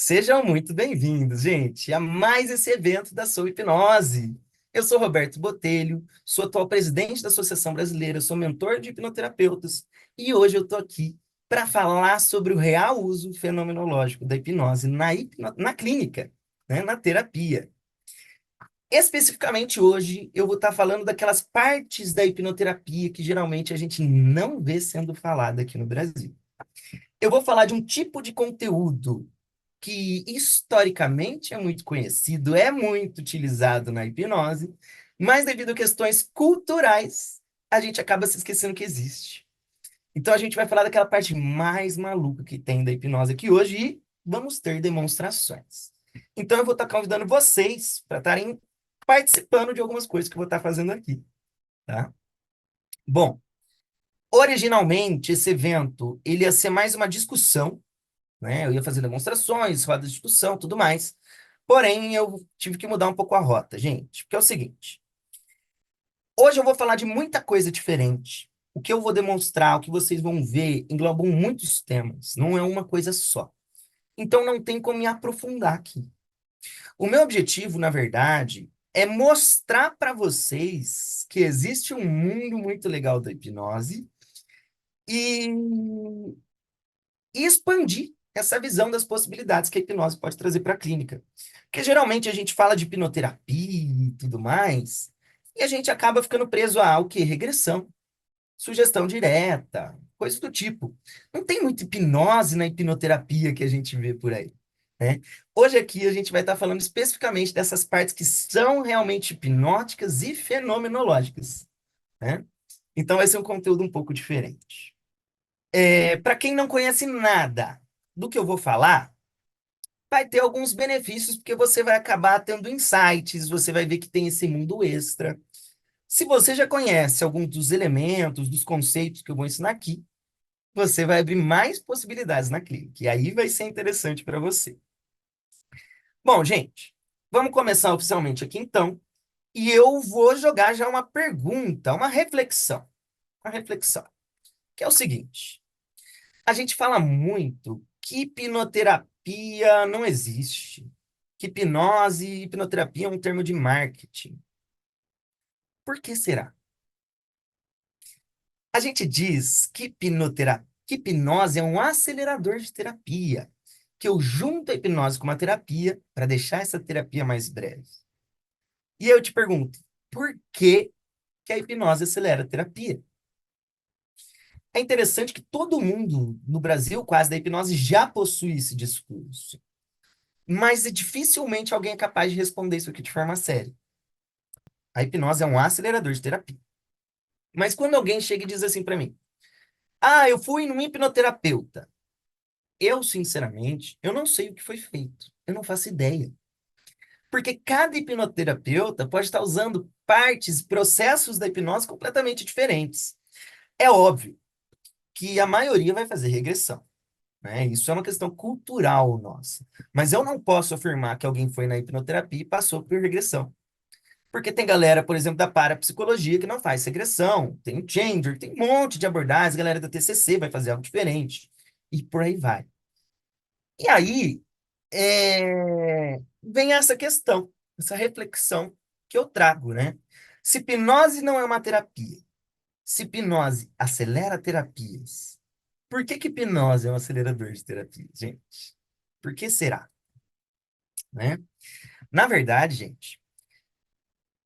Sejam muito bem-vindos, gente, a mais esse evento da Sou Hipnose. Eu sou Roberto Botelho, sou atual presidente da Associação Brasileira, sou mentor de hipnoterapeutas e hoje eu estou aqui para falar sobre o real uso fenomenológico da hipnose na clínica, né, na terapia. Especificamente hoje, eu vou estar falando daquelas partes da hipnoterapia que geralmente a gente não vê sendo falada aqui no Brasil. Eu vou falar de um tipo de conteúdo que historicamente é muito conhecido, é muito utilizado na hipnose, mas devido a questões culturais, a gente acaba se esquecendo que existe. Então a gente vai falar daquela parte mais maluca que tem da hipnose aqui hoje e vamos ter demonstrações. Então eu vou estar convidando vocês para estarem participando de algumas coisas que eu vou estar fazendo aqui, tá? Bom, originalmente esse evento ele ia ser mais uma discussão, né? Eu ia fazer demonstrações, rodas de discussão, tudo mais. Porém, eu tive que mudar um pouco a rota, gente, porque é o seguinte: hoje eu vou falar de muita coisa diferente. O que eu vou demonstrar, o que vocês vão ver, englobam muitos temas, não é uma coisa só. Então, não tem como me aprofundar aqui. O meu objetivo, na verdade, é mostrar para vocês que existe um mundo muito legal da hipnose e e expandir essa visão das possibilidades que a hipnose pode trazer para a clínica. Porque geralmente a gente fala de hipnoterapia e tudo mais, e a gente acaba ficando preso a o quê? Regressão, sugestão direta, coisa do tipo. Não tem muita hipnose na hipnoterapia que a gente vê por aí, né? Hoje aqui a gente vai estar falando especificamente dessas partes que são realmente hipnóticas e fenomenológicas, né? Então vai ser um conteúdo um pouco diferente. Para quem não conhece nada do que eu vou falar, vai ter alguns benefícios, porque você vai acabar tendo insights, você vai ver que tem esse mundo extra. Se você já conhece alguns dos elementos, dos conceitos que eu vou ensinar aqui, você vai abrir mais possibilidades na clínica. E aí vai ser interessante para você. Bom, gente, vamos começar oficialmente aqui então. E eu vou jogar já uma pergunta, uma reflexão, que é o seguinte. A gente fala muito que hipnoterapia não existe, que hipnose e hipnoterapia é um termo de marketing. Por que será? A gente diz que hipnose é um acelerador de terapia, que eu junto a hipnose com uma terapia para deixar essa terapia mais breve. E eu te pergunto, por que a hipnose acelera a terapia? É interessante que todo mundo no Brasil, quase da hipnose, já possui esse discurso. Mas dificilmente alguém é capaz de responder isso aqui de forma séria. A hipnose é um acelerador de terapia. Mas quando alguém chega e diz assim para mim: "Ah, eu fui num hipnoterapeuta". Eu, sinceramente, eu não sei o que foi feito. Eu não faço ideia. Porque cada hipnoterapeuta pode estar usando partes, processos da hipnose completamente diferentes. É óbvio que a maioria vai fazer regressão, né? Isso é uma questão cultural nossa. Mas eu não posso afirmar que alguém foi na hipnoterapia e passou por regressão. Porque tem galera, por exemplo, da parapsicologia que não faz regressão, tem o Gender, tem um monte de abordagens, a galera da TCC vai fazer algo diferente, e por aí vai. E aí, vem essa questão, essa reflexão que eu trago, né? Se hipnose não é uma terapia, se hipnose acelera terapias, por que hipnose é um acelerador de terapias, gente? Por que será, né? Na verdade, gente,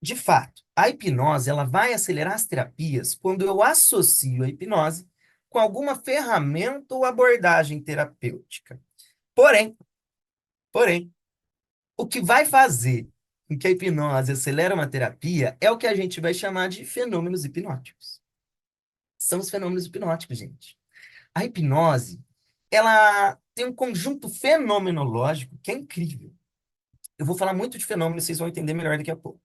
de fato, a hipnose ela vai acelerar as terapias quando eu associo a hipnose com alguma ferramenta ou abordagem terapêutica. Porém, porém, o que vai fazer com que a hipnose acelere uma terapia é o que a gente vai chamar de fenômenos hipnóticos. São os fenômenos hipnóticos, gente. A hipnose, ela tem um conjunto fenomenológico que é incrível. Eu vou falar muito de fenômenos, vocês vão entender melhor daqui a pouco.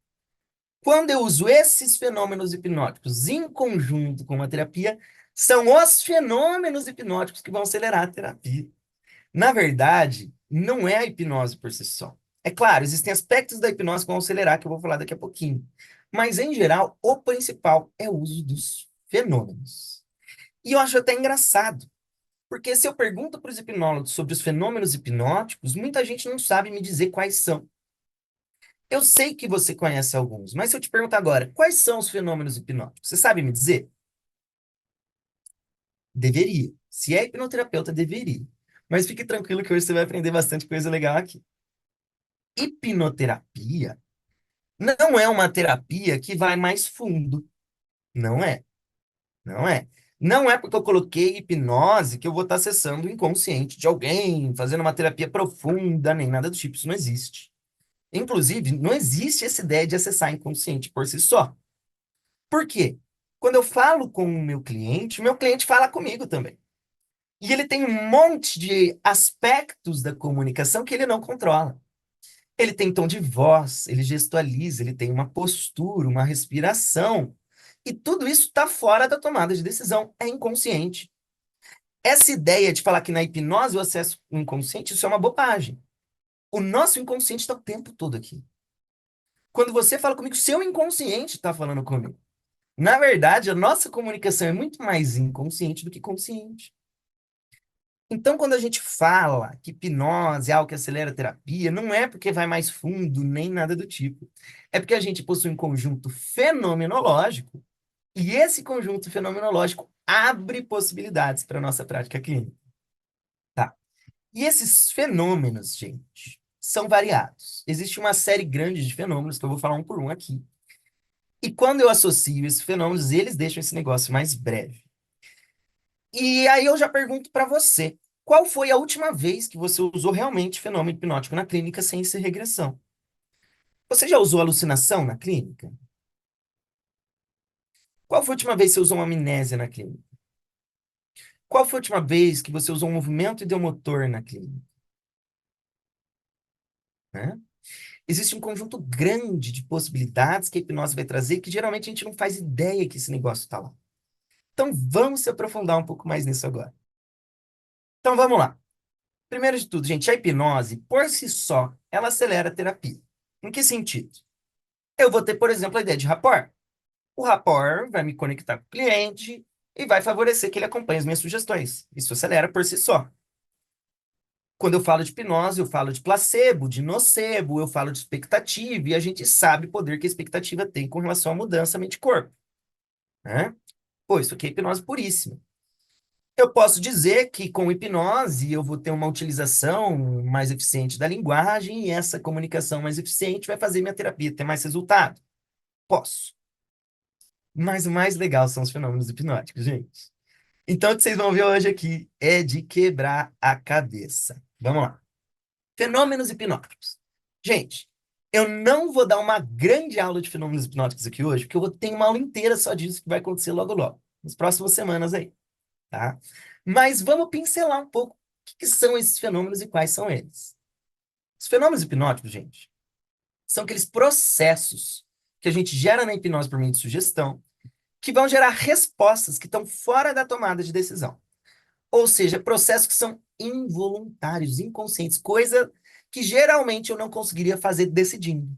Quando eu uso esses fenômenos hipnóticos em conjunto com uma terapia, são os fenômenos hipnóticos que vão acelerar a terapia. Na verdade, não é a hipnose por si só. É claro, existem aspectos da hipnose que vão acelerar, que eu vou falar daqui a pouquinho. Mas, em geral, o principal é o uso dos fenômenos. E eu acho até engraçado, Porque se eu pergunto para os hipnólogos sobre os fenômenos hipnóticos, muita gente não sabe me dizer quais são. Eu sei que você conhece alguns, mas se eu te perguntar agora, quais são os fenômenos hipnóticos? Você sabe me dizer? Deveria. Se é hipnoterapeuta, deveria. Mas fique tranquilo que hoje você vai aprender bastante coisa legal aqui. Hipnoterapia não é uma terapia que vai mais fundo. Não é. Não é. Não é porque eu coloquei hipnose que eu vou estar acessando o inconsciente de alguém, fazendo uma terapia profunda, nem nada do tipo. Isso não existe. Inclusive, não existe essa ideia de acessar inconsciente por si só. Por quê? Quando eu falo com o meu cliente fala comigo também. E ele tem um monte de aspectos da comunicação que ele não controla. Ele tem tom de voz, ele gestualiza, ele tem uma postura, uma respiração. E tudo isso está fora da tomada de decisão, é inconsciente. Essa ideia de falar que na hipnose o acesso ao inconsciente, isso é uma bobagem. O nosso inconsciente está o tempo todo aqui. Quando você fala comigo, seu inconsciente está falando comigo. Na verdade, a nossa comunicação é muito mais inconsciente do que consciente. Então, quando a gente fala que hipnose é algo que acelera a terapia, não é porque vai mais fundo, nem nada do tipo. É porque a gente possui um conjunto fenomenológico, e esse conjunto fenomenológico abre possibilidades para a nossa prática clínica. Tá. E esses fenômenos, gente, são variados. Existe uma série grande de fenômenos que eu vou falar um por um aqui. E quando eu associo esses fenômenos, eles deixam esse negócio mais breve. E aí eu já pergunto para você, qual foi a última vez que você usou realmente fenômeno hipnótico na clínica sem ser regressão? Você já usou alucinação na clínica? Qual foi a última vez que você usou uma amnésia na clínica? Qual foi a última vez que você usou um movimento ideomotor na clínica? Né? Existe um conjunto grande de possibilidades que a hipnose vai trazer que geralmente a gente não faz ideia que esse negócio está lá. Então vamos se aprofundar um pouco mais nisso agora. Então vamos lá. Primeiro de tudo, gente, a hipnose, por si só, ela acelera a terapia. Em que sentido? Eu vou ter, por exemplo, a ideia de rapport. O rapport vai me conectar com o cliente e vai favorecer que ele acompanhe as minhas sugestões. Isso acelera por si só. Quando eu falo de hipnose, eu falo de placebo, de nocebo, eu falo de expectativa, e a gente sabe o poder que a expectativa tem com relação à mudança mente-corpo, né? Pô, isso aqui é hipnose puríssima. Eu posso dizer que com hipnose eu vou ter uma utilização mais eficiente da linguagem e essa comunicação mais eficiente vai fazer minha terapia ter mais resultado. Posso. Mas o mais legal são os fenômenos hipnóticos, gente. Então, o que vocês vão ver hoje aqui é de quebrar a cabeça. Vamos lá. Fenômenos hipnóticos. Gente, eu não vou dar uma grande aula de fenômenos hipnóticos aqui hoje, porque eu vou ter uma aula inteira só disso que vai acontecer logo logo, nas próximas semanas aí, tá? Mas vamos pincelar um pouco o que são esses fenômenos e quais são eles. Os fenômenos hipnóticos, gente, são aqueles processos que a gente gera na hipnose por meio de sugestão, que vão gerar respostas que estão fora da tomada de decisão. Ou seja, processos que são involuntários, inconscientes, coisa que geralmente eu não conseguiria fazer decidindo.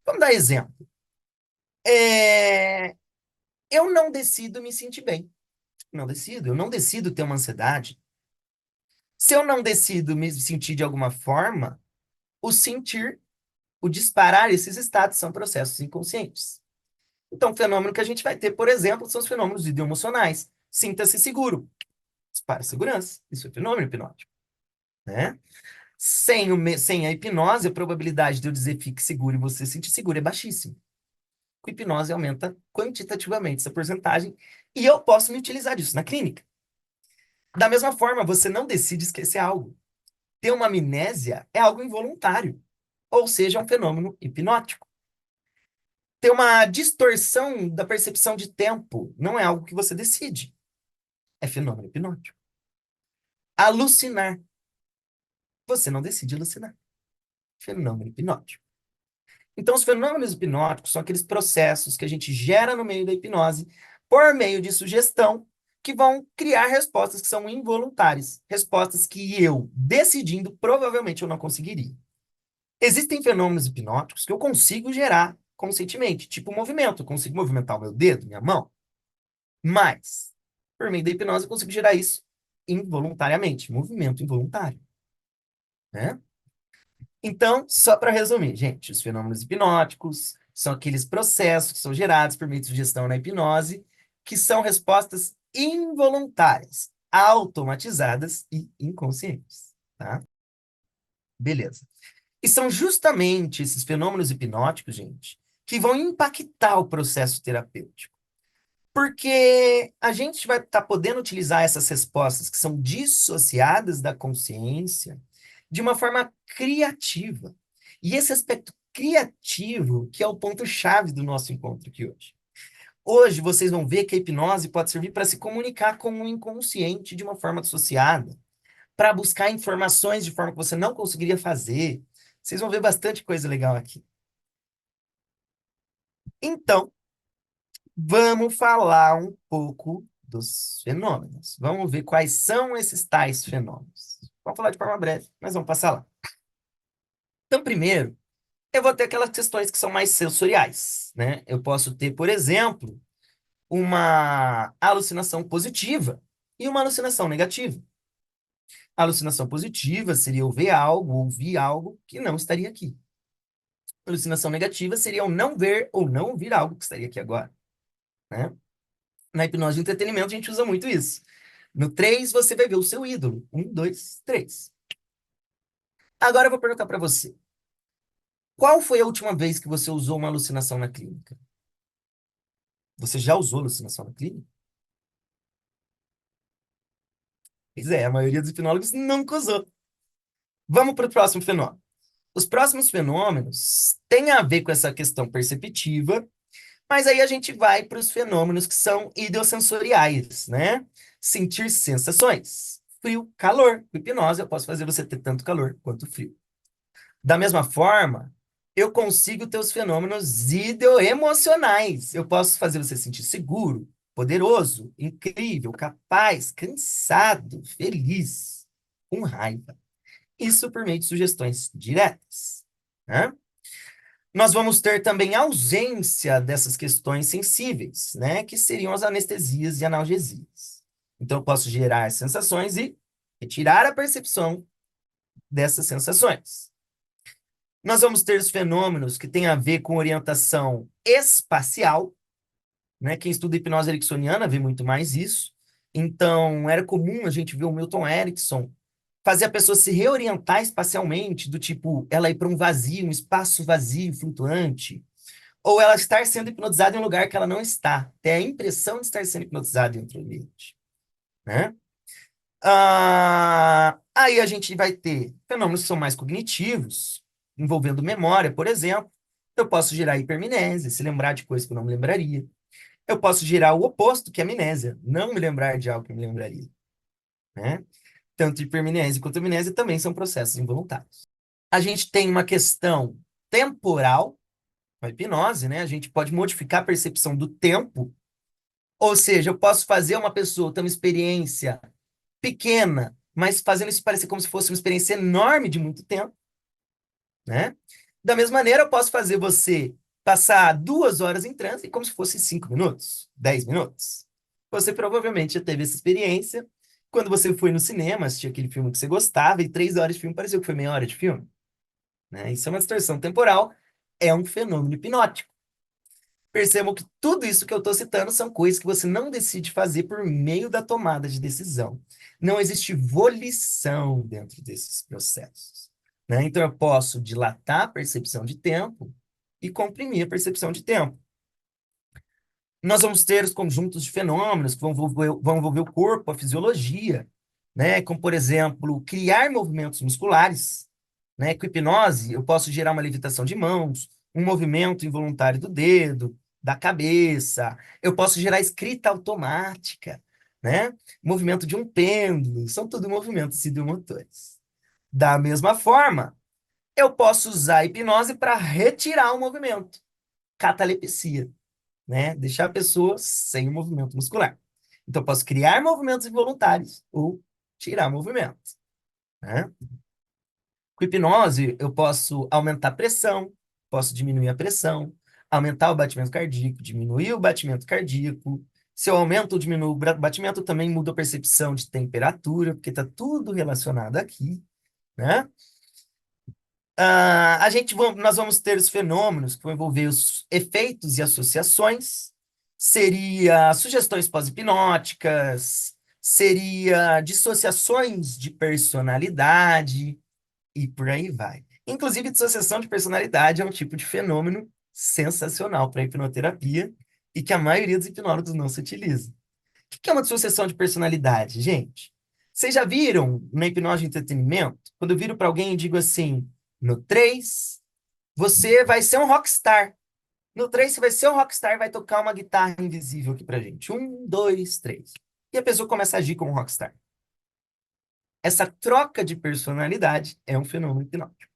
Vamos dar exemplo. É, Eu não decido me sentir bem. Não decido. Eu não decido ter uma ansiedade. Se eu não decido me sentir de alguma forma, o sentir, o disparar esses estados são processos inconscientes. Então, o fenômeno que a gente vai ter, por exemplo, são os fenômenos ideoemocionais. Sinta-se seguro. Dispara segurança. Isso é fenômeno hipnótico, né? Sem a hipnose, a probabilidade de eu dizer fique seguro e você se sentir seguro é baixíssima. Com hipnose aumenta quantitativamente essa porcentagem e eu posso me utilizar disso na clínica. Da mesma forma, você não decide esquecer algo. Ter uma amnésia é algo involuntário, ou seja, é um fenômeno hipnótico. Ter uma distorção da percepção de tempo não é algo que você decide, é fenômeno hipnótico. Alucinar, você não decide alucinar, fenômeno hipnótico. Então, os fenômenos hipnóticos são aqueles processos que a gente gera no meio da hipnose por meio de sugestão que vão criar respostas que são involuntárias, respostas que eu, decidindo, provavelmente eu não conseguiria. Existem fenômenos hipnóticos que eu consigo gerar conscientemente, tipo movimento, eu consigo movimentar o meu dedo, minha mão, mas por meio da hipnose eu consigo gerar isso involuntariamente, movimento involuntário, né? Então, só para resumir, gente, os fenômenos hipnóticos são aqueles processos que são gerados por meio de sugestão na hipnose, que são respostas involuntárias, automatizadas e inconscientes, tá? Beleza. E são justamente esses fenômenos hipnóticos, gente, que vão impactar o processo terapêutico. Porque a gente vai estar podendo utilizar essas respostas que são dissociadas da consciência de uma forma criativa. E esse aspecto criativo que é o ponto-chave do nosso encontro aqui hoje. Hoje vocês vão ver que a hipnose pode servir para se comunicar com o inconsciente de uma forma dissociada, para buscar informações de forma que você não conseguiria fazer. Vocês vão ver bastante coisa legal aqui. Então, vamos falar um pouco dos fenômenos. Vamos ver quais são esses tais fenômenos. Vamos falar de forma breve, mas vamos passar lá. Então, primeiro, eu vou ter aquelas questões que são mais sensoriais, né? Eu posso ter, por exemplo, uma alucinação positiva e uma alucinação negativa. A alucinação positiva seria eu ver algo, ouvir algo que não estaria aqui. A alucinação negativa seria eu não ver ou não ouvir algo que estaria aqui agora, né? Na hipnose de entretenimento, a gente usa muito isso. No 3, você vai ver o seu ídolo. 1, 2, 3. Agora eu vou perguntar para você. Qual foi a última vez que você usou uma alucinação na clínica? Você já usou alucinação na clínica? Pois é, a maioria dos hipnólogos nunca usou. Vamos para o próximo fenômeno. Os próximos fenômenos têm a ver com essa questão perceptiva, mas aí a gente vai para os fenômenos que são idiosensoriais, né? Sentir sensações. Frio, calor. Com hipnose, eu posso fazer você ter tanto calor quanto frio. Da mesma forma, eu consigo ter os fenômenos ideoemocionais. Eu posso fazer você sentir seguro, poderoso, incrível, capaz, cansado, feliz, com raiva. Isso por meio de sugestões diretas, né? Nós vamos ter também ausência dessas questões sensíveis, né? Que seriam as anestesias e analgesias. Então, eu posso gerar sensações e retirar a percepção dessas sensações. Nós vamos ter os fenômenos que têm a ver com orientação espacial, né? Quem estuda hipnose ericksoniana vê muito mais isso. Então, era comum a gente ver o Milton Erickson fazer a pessoa se reorientar espacialmente, do tipo, ela ir para um vazio, um espaço vazio, flutuante, ou ela estar sendo hipnotizada em um lugar que ela não está, ter a impressão de estar sendo hipnotizada em outro ambiente, né? Aí a gente vai ter fenômenos que são mais cognitivos, envolvendo memória, por exemplo. Eu posso gerar hipermnésia, se lembrar de coisas que eu não me lembraria. Eu posso gerar o oposto, que é amnésia, não me lembrar de algo que eu me lembraria, né? Tanto hipermnésia quanto amnésia também são processos involuntários. A gente tem uma questão temporal, com a hipnose, né? A gente pode modificar a percepção do tempo, ou seja, eu posso fazer uma pessoa ter uma experiência pequena, mas fazendo isso parecer como se fosse uma experiência enorme de muito tempo, né? Da mesma maneira, eu posso fazer você passar 2 horas em transe como se fosse 5 minutos, 10 minutos. Você provavelmente já teve essa experiência quando você foi no cinema, assistiu aquele filme que você gostava e 3 horas de filme pareceu que foi meia hora de filme, né? Isso é uma distorção temporal, é um fenômeno hipnótico. Percebam que tudo isso que eu estou citando são coisas que você não decide fazer por meio da tomada de decisão. Não existe volição dentro desses processos, né? Então, eu posso dilatar a percepção de tempo e comprimir a percepção de tempo. Nós vamos ter os conjuntos de fenômenos que vão envolver o corpo, a fisiologia, né? Como, por exemplo, criar movimentos musculares, né? Com hipnose, eu posso gerar uma levitação de mãos, um movimento involuntário do dedo, da cabeça. Eu posso gerar escrita automática, né? Movimento de um pêndulo. São tudo movimentos ideomotores. Da mesma forma, eu posso usar a hipnose para retirar o movimento. Catalepsia, né? Deixar a pessoa sem o movimento muscular. Então, eu posso criar movimentos involuntários ou tirar movimentos, né? Com hipnose, eu posso aumentar a pressão, posso diminuir a pressão, aumentar o batimento cardíaco, diminuir o batimento cardíaco, Se eu aumento ou diminuo o batimento, também muda a percepção de temperatura, porque está tudo relacionado aqui, né? Nós vamos ter os fenômenos que vão envolver os efeitos e associações, seria sugestões pós-hipnóticas, seria dissociações de personalidade e por aí vai. Inclusive, dissociação de personalidade é um tipo de fenômeno sensacional para a hipnoterapia e que a maioria dos hipnólogos não se utiliza. O que é uma dissociação de personalidade, gente? Vocês já viram na hipnose de entretenimento? Quando eu viro para alguém e digo assim, no 3, você vai ser um rockstar. No 3, você vai ser um rockstar e vai tocar uma guitarra invisível aqui pra gente. 1, 2, 3. E a pessoa começa a agir como um rockstar. Essa troca de personalidade é um fenômeno hipnótico.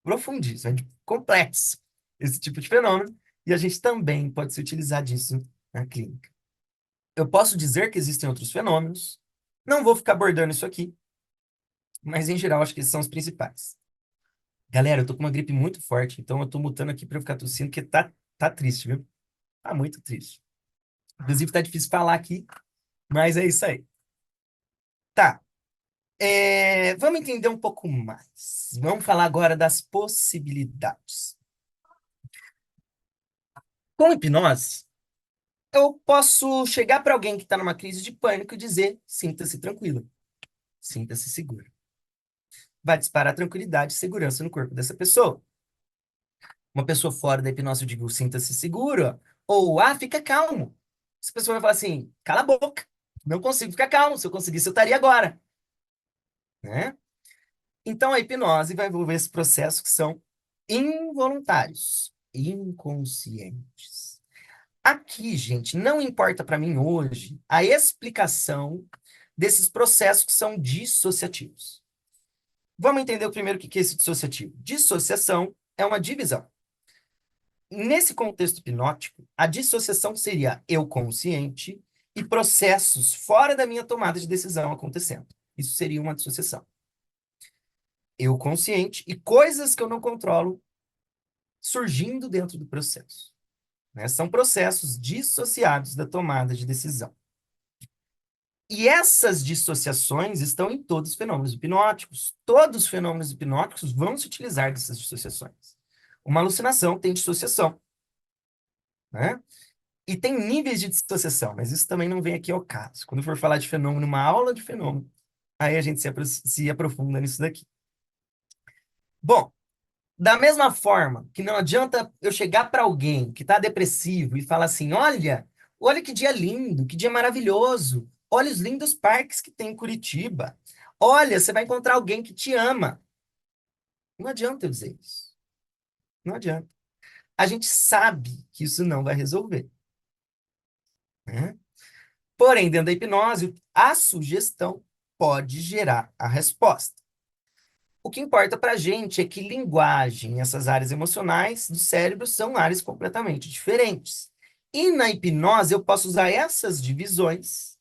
Profundíssimo, é complexo esse tipo de fenômeno, e a gente também pode se utilizar disso na clínica. Eu posso dizer que existem outros fenômenos, não vou ficar abordando isso aqui, mas em geral acho que esses são os principais. Galera, eu tô com uma gripe muito forte, então eu tô mutando aqui pra eu ficar tossindo, porque tá triste, viu? Tá muito triste. Inclusive tá difícil falar aqui, mas é isso aí. Tá, vamos entender um pouco mais. Vamos falar agora das possibilidades. Com hipnose, eu posso chegar para alguém que está numa crise de pânico e dizer: sinta-se tranquilo, sinta-se seguro. Vai disparar tranquilidade e segurança no corpo dessa pessoa. Uma pessoa fora da hipnose, eu digo: sinta-se seguro, ou fica calmo. Essa pessoa vai falar assim: cala a boca, não consigo ficar calmo, se eu conseguisse eu estaria agora. Né? Então a hipnose vai envolver esses processos que são involuntários, inconscientes. Aqui, gente, não importa para mim hoje a explicação desses processos que são dissociativos. Vamos entender o primeiro o que é esse dissociativo. Dissociação é uma divisão. Nesse contexto hipnótico, a dissociação seria eu consciente e processos fora da minha tomada de decisão acontecendo. Isso seria uma dissociação. Eu consciente e coisas que eu não controlo surgindo dentro do processo. Né? São processos dissociados da tomada de decisão. E essas dissociações estão em todos os fenômenos hipnóticos. Todos os fenômenos hipnóticos vão se utilizar dessas dissociações. Uma alucinação tem dissociação, né? E tem níveis de dissociação, mas isso também não vem aqui ao caso. Quando for falar de fenômeno, uma aula de fenômeno, aí a gente se aprofunda nisso daqui. Bom, da mesma forma que não adianta eu chegar para alguém que está depressivo e falar assim: olha que dia lindo, que dia maravilhoso, olha os lindos parques que tem em Curitiba, olha, você vai encontrar alguém que te ama. Não adianta eu dizer isso. Não adianta. A gente sabe que isso não vai resolver. Né? Porém, dentro da hipnose, a sugestão pode gerar a resposta. O que importa para a gente é que linguagem, essas áreas emocionais do cérebro são áreas completamente diferentes. E na hipnose eu posso usar essas divisões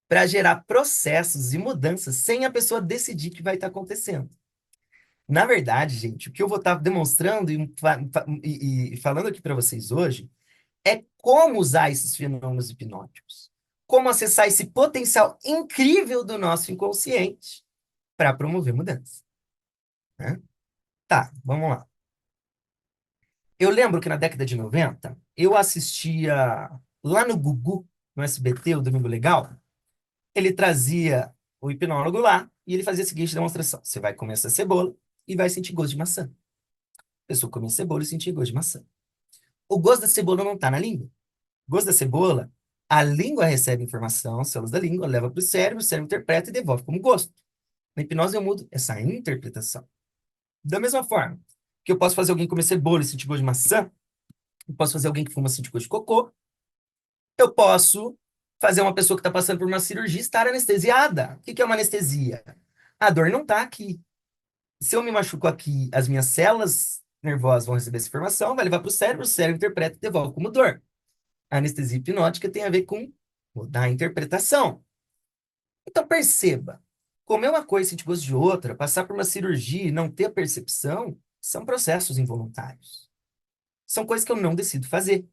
para gerar processos e mudanças sem a pessoa decidir que vai estar acontecendo. Na verdade, gente, o que eu vou estar demonstrando e falando aqui para vocês hoje é como usar esses fenômenos hipnóticos, como acessar esse potencial incrível do nosso inconsciente para promover mudança. Né? Tá, vamos lá. Eu lembro que na década de 90, eu assistia lá no Gugu, no SBT, o Domingo Legal, ele trazia o hipnólogo lá e ele fazia a seguinte demonstração: você vai comer essa cebola e vai sentir gosto de maçã. A pessoa comia cebola e sentia gosto de maçã. O gosto da cebola não está na língua. O gosto da cebola, a língua recebe informação, as células da língua, leva para o cérebro interpreta e devolve como gosto. Na hipnose eu mudo essa interpretação. Da mesma forma que eu posso fazer alguém comer cebola e sentir gosto de maçã, eu posso fazer alguém que fuma sentir gosto de cocô, eu posso fazer uma pessoa que está passando por uma cirurgia estar anestesiada. O que é uma anestesia? A dor não está aqui. Se eu me machuco aqui, as minhas células nervosas vão receber essa informação, vai levar para o cérebro interpreta e devolve como dor. A anestesia hipnótica tem a ver com mudar a interpretação. Então perceba, comer uma coisa e sentir gosto de outra, passar por uma cirurgia e não ter a percepção, são processos involuntários. São coisas que eu não decido fazer.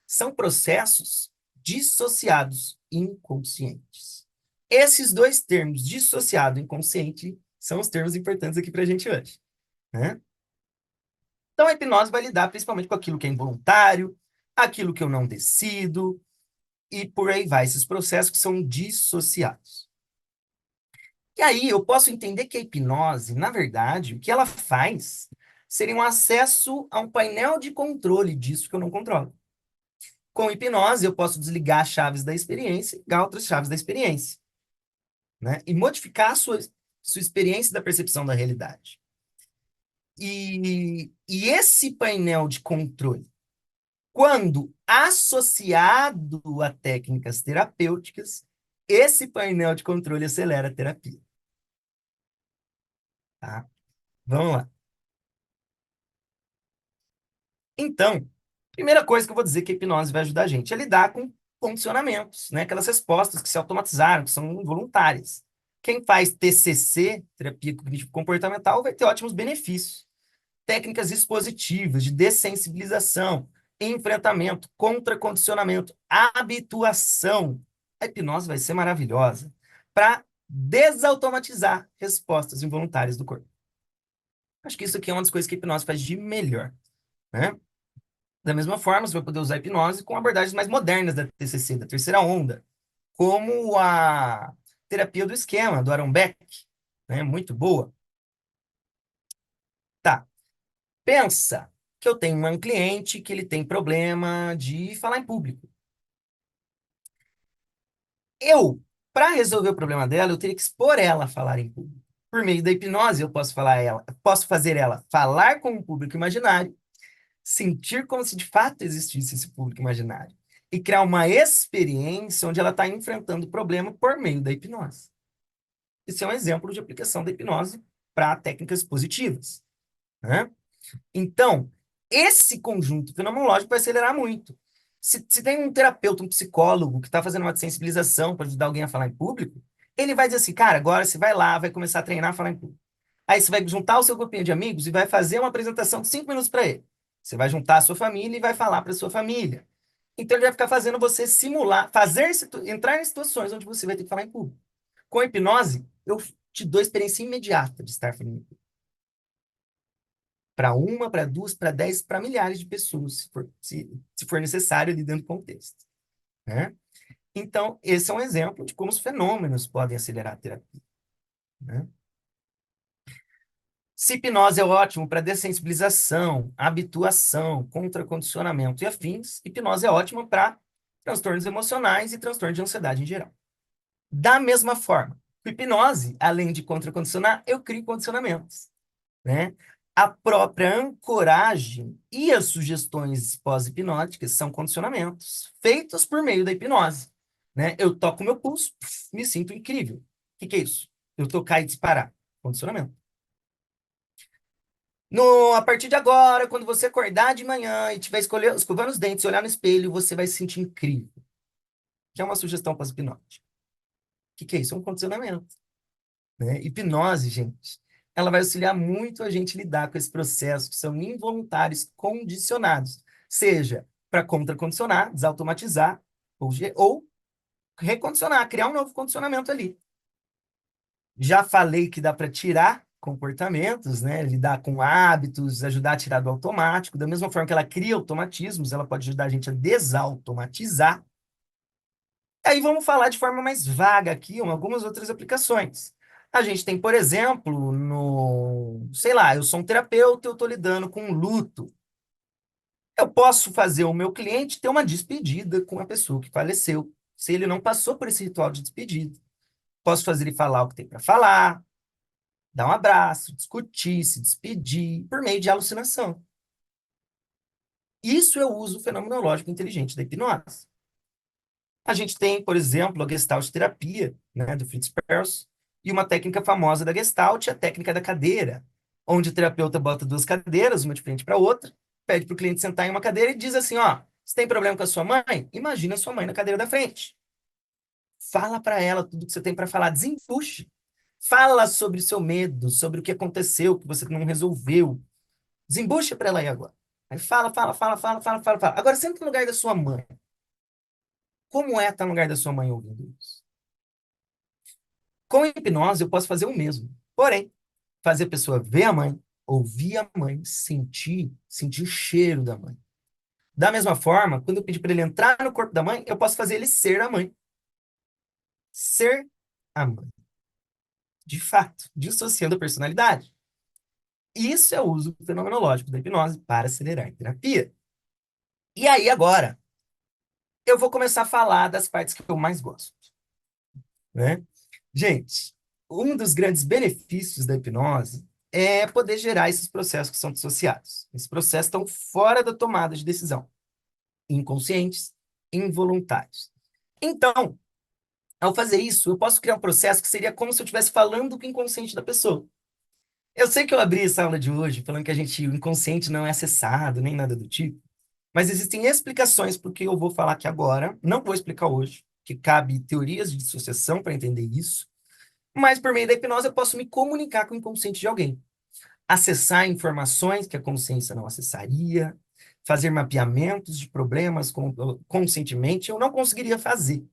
São processos dissociados inconscientes. Esses dois termos, dissociado e inconsciente, são os termos importantes aqui para a gente hoje, né? Então, a hipnose vai lidar principalmente com aquilo que é involuntário, aquilo que eu não decido, e por aí vai, esses processos que são dissociados. E aí eu posso entender que a hipnose, na verdade, o que ela faz seria um acesso a um painel de controle disso que eu não controlo. Com hipnose, eu posso desligar as chaves da experiência e ligar outras chaves da experiência, né? E modificar a sua experiência da percepção da realidade. E esse painel de controle, quando associado a técnicas terapêuticas, esse painel de controle acelera a terapia. Tá? Vamos lá. Então, primeira coisa que eu vou dizer que a hipnose vai ajudar a gente é lidar com condicionamentos, né? Aquelas respostas que se automatizaram, que são involuntárias. Quem faz TCC, terapia cognitivo-comportamental, vai ter ótimos benefícios. Técnicas expositivas de dessensibilização, enfrentamento, contracondicionamento, habituação. A hipnose vai ser maravilhosa para desautomatizar respostas involuntárias do corpo. Acho que isso aqui é uma das coisas que a hipnose faz de melhor, né? Da mesma forma, você vai poder usar a hipnose com abordagens mais modernas da TCC, da terceira onda, como a terapia do esquema, do Aaron Beck, né? Muito boa. Tá. Pensa que eu tenho um cliente que ele tem problema de falar em público. Para resolver o problema dela, eu teria que expor ela a falar em público. Por meio da hipnose, eu posso fazer ela falar com um público imaginário, sentir como se de fato existisse esse público imaginário e criar uma experiência onde ela está enfrentando o problema por meio da hipnose. Esse é um exemplo de aplicação da hipnose para técnicas positivas, né? Então, esse conjunto fenomenológico vai acelerar muito. Se tem um terapeuta, um psicólogo que está fazendo uma sensibilização para ajudar alguém a falar em público, ele vai dizer assim, cara, agora você vai lá, vai começar a treinar a falar em público. Aí você vai juntar o seu grupinho de amigos e vai fazer uma apresentação de 5 minutos para ele. Você vai juntar a sua família e vai falar para a sua família. Então ele vai ficar fazendo você simular, entrar em situações onde você vai ter que falar em público. Com a hipnose, eu te dou a experiência imediata de estar falando em público. Para uma, para duas, para 10, para milhares de pessoas, se for necessário ali dentro do contexto, né? Então, esse é um exemplo de como os fenômenos podem acelerar a terapia, né? Se hipnose é ótimo para dessensibilização, habituação, contracondicionamento e afins, hipnose é ótima para transtornos emocionais e transtornos de ansiedade em geral. Da mesma forma, com hipnose, além de contracondicionar, eu crio condicionamentos, né? A própria ancoragem e as sugestões pós-hipnóticas são condicionamentos feitos por meio da hipnose, né? Eu toco meu pulso, me sinto incrível. O que é isso? Eu tocar e disparar. Condicionamento. A partir de agora, quando você acordar de manhã e tiver escovando os dentes e olhar no espelho, você vai se sentir incrível. Que é uma sugestão pós-hipnótica. O que é isso? É um condicionamento, né? Hipnose, gente, ela vai auxiliar muito a gente lidar com esses processos que são involuntários, condicionados, seja para contracondicionar, desautomatizar, ou recondicionar, criar um novo condicionamento ali. Já falei que dá para tirar comportamentos, né? Lidar com hábitos, ajudar a tirar do automático. Da mesma forma que ela cria automatismos, ela pode ajudar a gente a desautomatizar. Aí vamos falar de forma mais vaga aqui, algumas outras aplicações. A gente tem, por exemplo, sei lá, eu sou um terapeuta, eu estou lidando com um luto. Eu posso fazer o meu cliente ter uma despedida com a pessoa que faleceu, se ele não passou por esse ritual de despedida. Posso fazer ele falar o que tem para falar, dar um abraço, discutir, se despedir, por meio de alucinação. Isso eu uso o fenomenológico inteligente da hipnose. A gente tem, por exemplo, a Gestalt terapia, né, do Fritz Perls, e uma técnica famosa da Gestalt, a técnica da cadeira, onde o terapeuta bota duas cadeiras, uma de frente para a outra, pede para o cliente sentar em uma cadeira e diz assim, ó, você tem problema com a sua mãe? Imagina a sua mãe na cadeira da frente. Fala para ela tudo que você tem para falar, desembuche. Fala sobre o seu medo, sobre o que aconteceu, que você não resolveu. Desembucha para ela aí agora. Aí fala, fala, fala, fala, fala, fala, fala. Agora senta no lugar da sua mãe. como é estar no lugar da sua mãe ouvindo isso? Com a hipnose, eu posso fazer o mesmo. Porém, fazer a pessoa ver a mãe, ouvir a mãe, sentir o cheiro da mãe. Da mesma forma, quando eu pedir para ele entrar no corpo da mãe, eu posso fazer ele ser a mãe. Ser a mãe. De fato, dissociando a personalidade. Isso é o uso fenomenológico da hipnose para acelerar a terapia. E aí, agora, eu vou começar a falar das partes que eu mais gosto, né? Gente, um dos grandes benefícios da hipnose é poder gerar esses processos que são dissociados. Esses processos estão fora da tomada de decisão, inconscientes, involuntários. Então, ao fazer isso, eu posso criar um processo que seria como se eu estivesse falando com o inconsciente da pessoa. Eu sei que eu abri essa aula de hoje falando que o inconsciente não é acessado, nem nada do tipo, mas existem explicações porque eu vou falar aqui agora, não vou explicar hoje, que cabe teorias de dissociação para entender isso, mas por meio da hipnose eu posso me comunicar com o inconsciente de alguém, acessar informações que a consciência não acessaria, fazer mapeamentos de problemas conscientemente eu não conseguiria fazer.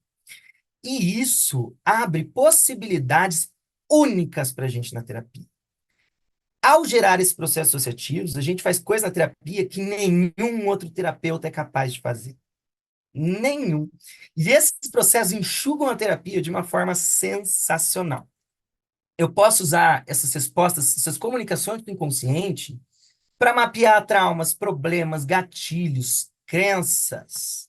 E isso abre possibilidades únicas para a gente na terapia. Ao gerar esses processos associativos, a gente faz coisa na terapia que nenhum outro terapeuta é capaz de fazer. Nenhum. E esses processos enxugam a terapia de uma forma sensacional. Eu posso usar essas respostas, essas comunicações do inconsciente, para mapear traumas, problemas, gatilhos, crenças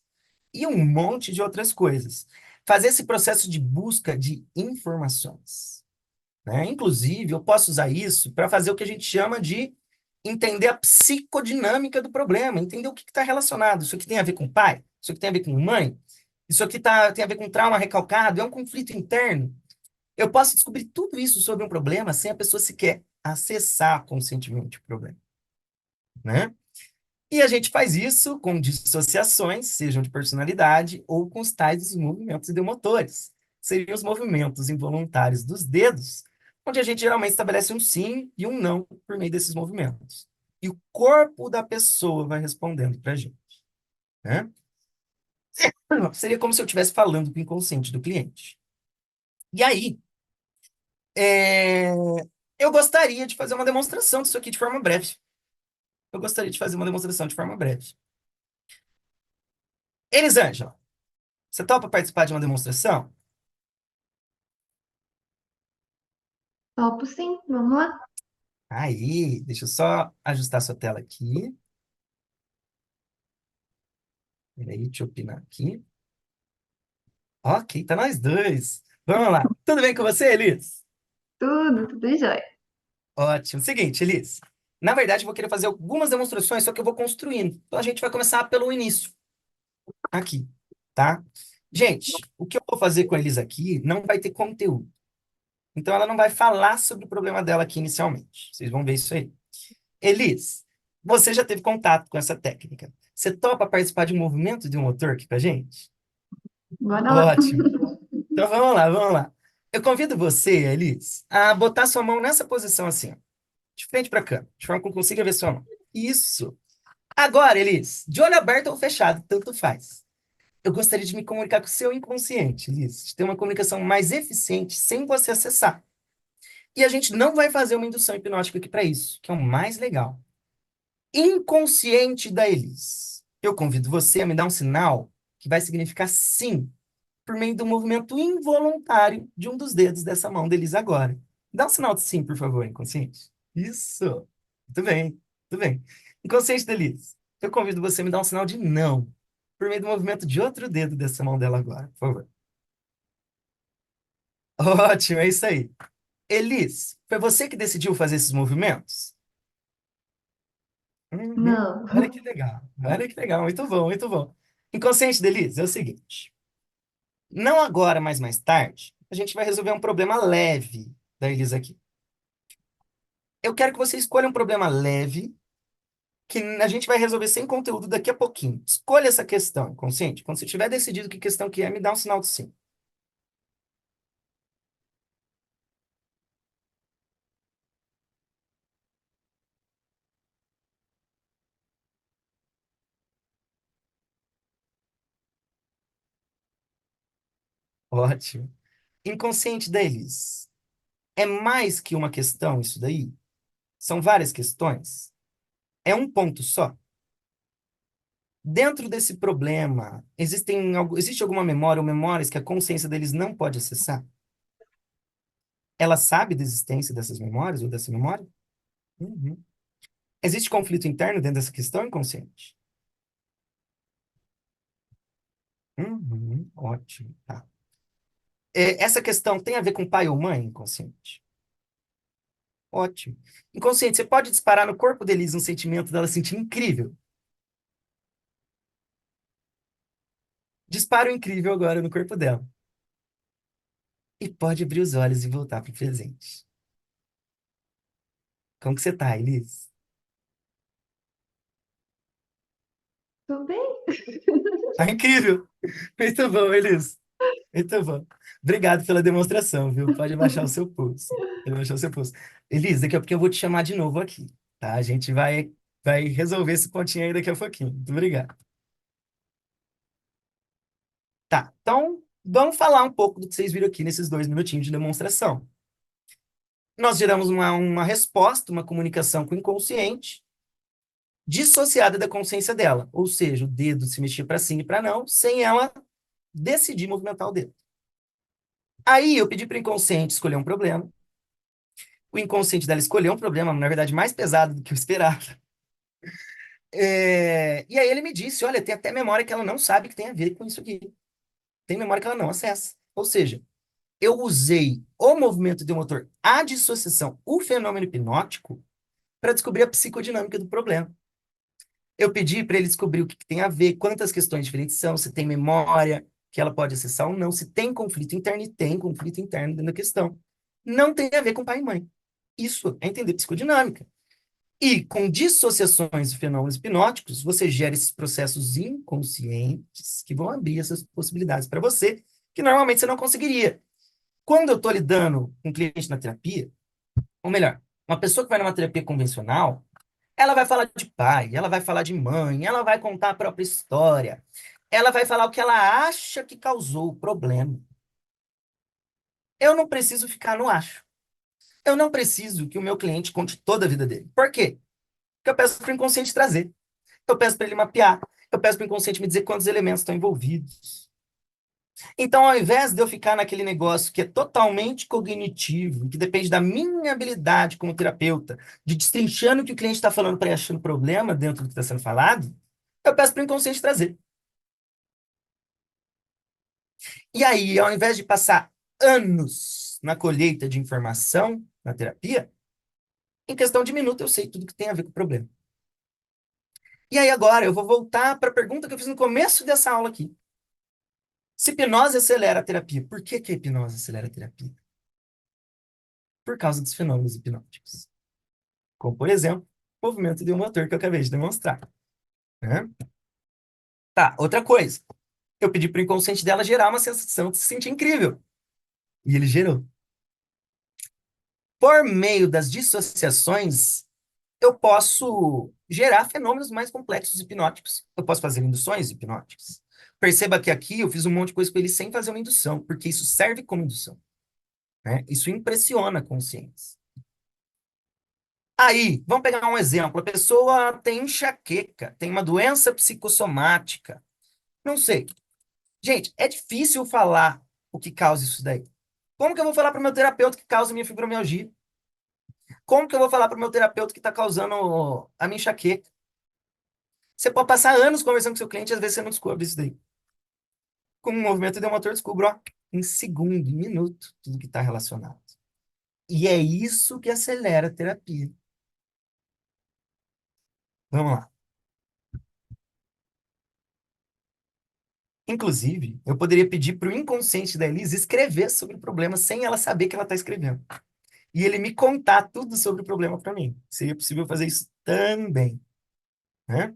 e um monte de outras coisas. Fazer esse processo de busca de informações, né? Inclusive, eu posso usar isso para fazer o que a gente chama de entender a psicodinâmica do problema, entender o que está relacionado. Isso aqui tem a ver com pai? Isso aqui tem a ver com mãe? Isso aqui tem a ver com trauma recalcado? É um conflito interno? Eu posso descobrir tudo isso sobre um problema sem a pessoa sequer acessar conscientemente o problema, né? E a gente faz isso com dissociações, sejam de personalidade ou com os tais movimentos ideomotores. Seriam os movimentos involuntários dos dedos, onde a gente geralmente estabelece um sim e um não por meio desses movimentos. E o corpo da pessoa vai respondendo para a gente, né? Seria como se eu estivesse falando com o inconsciente do cliente. E aí, é, eu gostaria de fazer uma demonstração disso aqui de forma breve. Eu gostaria de fazer uma demonstração de forma breve. Elisângela, você topa participar de uma demonstração? Topo sim, vamos lá. Aí, deixa eu só ajustar sua tela aqui. Peraí, deixa eu opinar aqui. Ok, tá nós dois. Vamos lá. Tudo bem com você, Elis? Tudo jóia. Ótimo. Seguinte, Elis. Na verdade, eu vou querer fazer algumas demonstrações, só que eu vou construindo. Então, a gente vai começar pelo início, aqui, tá? Gente, o que eu vou fazer com a Elis aqui não vai ter conteúdo. Então, ela não vai falar sobre o problema dela aqui inicialmente. Vocês vão ver isso aí. Elis, você já teve contato com essa técnica. Você topa participar de um movimento de um motor aqui pra gente? Bora lá. Ótimo. Então vamos lá, vamos lá. Eu convido você, Elis, a botar sua mão nessa posição assim, ó, de frente para cá, de forma que eu consiga ver sua mão. Isso. Agora, Elis, de olho aberto ou fechado, tanto faz. Eu gostaria de me comunicar com o seu inconsciente, Elis, de ter uma comunicação mais eficiente sem você acessar. E a gente não vai fazer uma indução hipnótica aqui para isso, que é o mais legal. Inconsciente da Elis. Eu convido você a me dar um sinal que vai significar sim por meio do movimento involuntário de um dos dedos dessa mão deles agora. Dá um sinal de sim, por favor, inconsciente. Isso. Muito bem, muito bem. Inconsciente deles. Eu convido você a me dar um sinal de não, por meio do movimento de outro dedo dessa mão dela agora, por favor. Ótimo, é isso aí. Elis, foi você que decidiu fazer esses movimentos? Uhum. Não. Olha que legal. Olha que legal. Muito bom, muito bom. Inconsciente deles é o seguinte. Não agora, mas mais tarde, a gente vai resolver um problema leve da Elisa aqui. Eu quero que você escolha um problema leve que a gente vai resolver sem conteúdo daqui a pouquinho. Escolha essa questão, consciente. Quando você tiver decidido que questão que é, me dá um sinal de sim. Ótimo. Inconsciente deles. É mais que uma questão isso daí? São várias questões? É um ponto só? Dentro desse problema, existe alguma memória ou memórias que a consciência deles não pode acessar? Ela sabe da existência dessas memórias ou dessa memória? Uhum. Existe conflito interno dentro dessa questão inconsciente? Uhum. Ótimo. Tá. Essa questão tem a ver com pai ou mãe inconsciente? Ótimo. Inconsciente, você pode disparar no corpo deles um sentimento dela sentir incrível. Dispara o incrível agora no corpo dela. E pode abrir os olhos e voltar para o presente. Como que você tá, Elis? Tudo bem? Tá incrível. Muito bom, Elis. Muito bom. Obrigado pela demonstração, viu? Pode abaixar o seu pulso. Pode abaixar o seu pulso. Elis, daqui a pouquinho eu vou te chamar de novo aqui, tá? A gente vai resolver esse pontinho aí daqui a pouquinho. Muito obrigado. Tá, então vamos falar um pouco do que vocês viram aqui nesses 2 minutinhos de demonstração. Nós geramos uma resposta, uma comunicação com o inconsciente, dissociada da consciência dela. Ou seja, o dedo se mexia para sim e para não, sem ela decidir movimentar o dedo. Aí eu pedi para o inconsciente escolher um problema. O inconsciente dela escolheu um problema, na verdade, mais pesado do que eu esperava. E aí ele me disse, olha, tem até memória que ela não sabe que tem a ver com isso aqui. Tem memória que ela não acessa. Ou seja, eu usei o movimento do motor, a dissociação, o fenômeno hipnótico, para descobrir a psicodinâmica do problema. Eu pedi para ele descobrir o que tem a ver, quantas questões diferentes são, se tem memória que ela pode acessar ou não, se tem conflito interno, e tem conflito interno dentro da questão. Não tem a ver com pai e mãe. Isso é entender psicodinâmica. E com dissociações e fenômenos hipnóticos, você gera esses processos inconscientes que vão abrir essas possibilidades para você, que normalmente você não conseguiria. Quando eu estou lidando com um cliente na terapia, ou melhor, uma pessoa que vai numa terapia convencional, ela vai falar de pai, ela vai falar de mãe, ela vai contar a própria história, ela vai falar o que ela acha que causou o problema. Eu não preciso ficar no acho. Eu não preciso que o meu cliente conte toda a vida dele. Por quê? Porque eu peço para o inconsciente trazer. Eu peço para ele mapear. Eu peço para o inconsciente me dizer quantos elementos estão envolvidos. Então, ao invés de eu ficar naquele negócio que é totalmente cognitivo, que depende da minha habilidade como terapeuta, de destrinchando o que o cliente está falando para ir achando problema dentro do que está sendo falado, eu peço para o inconsciente trazer. E aí, ao invés de passar anos na colheita de informação na terapia, em questão de minuto eu sei tudo que tem a ver com o problema. E aí agora eu vou voltar para a pergunta que eu fiz no começo dessa aula aqui. Se hipnose acelera a terapia, por que que a hipnose acelera a terapia? Por causa dos fenômenos hipnóticos. Como, por exemplo, o movimento de um motor que eu acabei de demonstrar. Né? Tá, outra coisa. Eu pedi para o inconsciente dela gerar uma sensação de se sentir incrível. E ele gerou. Por meio das dissociações, eu posso gerar fenômenos mais complexos hipnóticos. Eu posso fazer induções hipnóticas. Perceba que aqui eu fiz um monte de coisa com ele sem fazer uma indução, porque isso serve como indução. Né? Isso impressiona a consciência. Aí, vamos pegar um exemplo. A pessoa tem enxaqueca, tem uma doença psicossomática. Não sei. Gente, é difícil falar o que causa isso daí. Como que eu vou falar para o meu terapeuta que causa minha fibromialgia? Como que eu vou falar para o meu terapeuta que está causando a minha enxaqueca? Você pode passar anos conversando com seu cliente e às vezes você não descobre isso daí. Com um movimento de motor, eu descubro, ó, em segundo, em minuto, tudo que está relacionado. E é isso que acelera a terapia. Vamos lá. Inclusive, eu poderia pedir para o inconsciente da Elise escrever sobre o problema sem ela saber que ela está escrevendo. E ele me contar tudo sobre o problema para mim. Seria possível fazer isso também, né?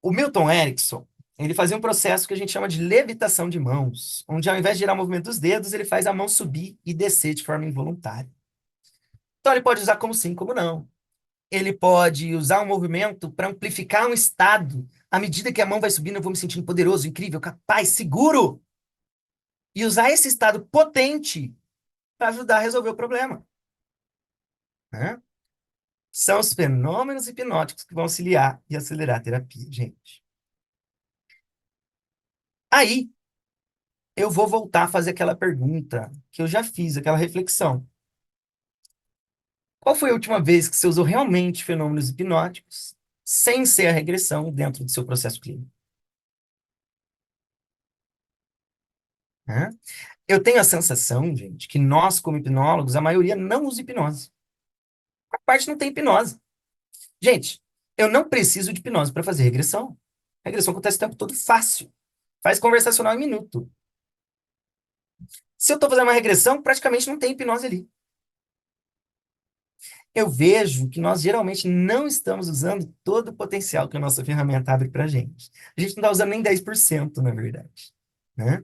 O Milton Erickson, ele fazia um processo que a gente chama de levitação de mãos, onde ao invés de girar o movimento dos dedos, ele faz a mão subir e descer de forma involuntária. Então ele pode usar como sim, como não. Ele pode usar um movimento para amplificar um estado. À medida que a mão vai subindo, eu vou me sentindo poderoso, incrível, capaz, seguro. e usar esse estado potente para ajudar a resolver o problema, né? São os fenômenos hipnóticos que vão auxiliar e acelerar a terapia, gente. Aí, eu vou voltar a fazer aquela pergunta que eu já fiz, aquela reflexão. Qual foi a última vez que você usou realmente fenômenos hipnóticos sem ser a regressão dentro do seu processo clínico, né? Eu tenho a sensação, gente, que nós, como hipnólogos, a maioria não usa hipnose. A parte não tem hipnose. Gente, eu não preciso de hipnose para fazer regressão. A regressão acontece o tempo todo fácil. Faz conversacional em minuto. Se eu estou fazendo uma regressão, praticamente não tem hipnose ali. Eu vejo que nós geralmente não estamos usando todo o potencial que a nossa ferramenta abre para a gente. A gente não está usando nem 10%, na verdade, né?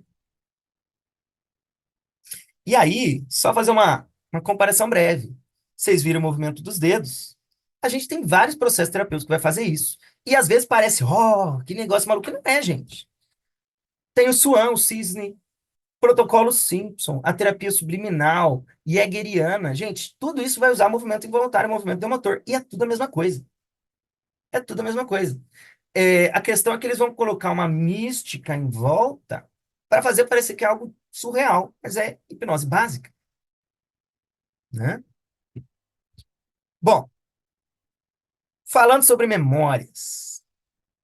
E aí, só fazer uma comparação breve. Vocês viram o movimento dos dedos? A gente tem vários processos terapêuticos que vai fazer isso. E às vezes parece, oh, que negócio maluco. Não é, gente. Tem o Swan, o Cisne, protocolo Simpson, a terapia subliminal, Jaegeriana. Gente, tudo isso vai usar movimento involuntário, movimento do motor. E é tudo a mesma coisa. É tudo a mesma coisa. A questão é que eles vão colocar uma mística em volta para fazer parecer que é algo surreal, mas é hipnose básica, né? Bom, falando sobre memórias,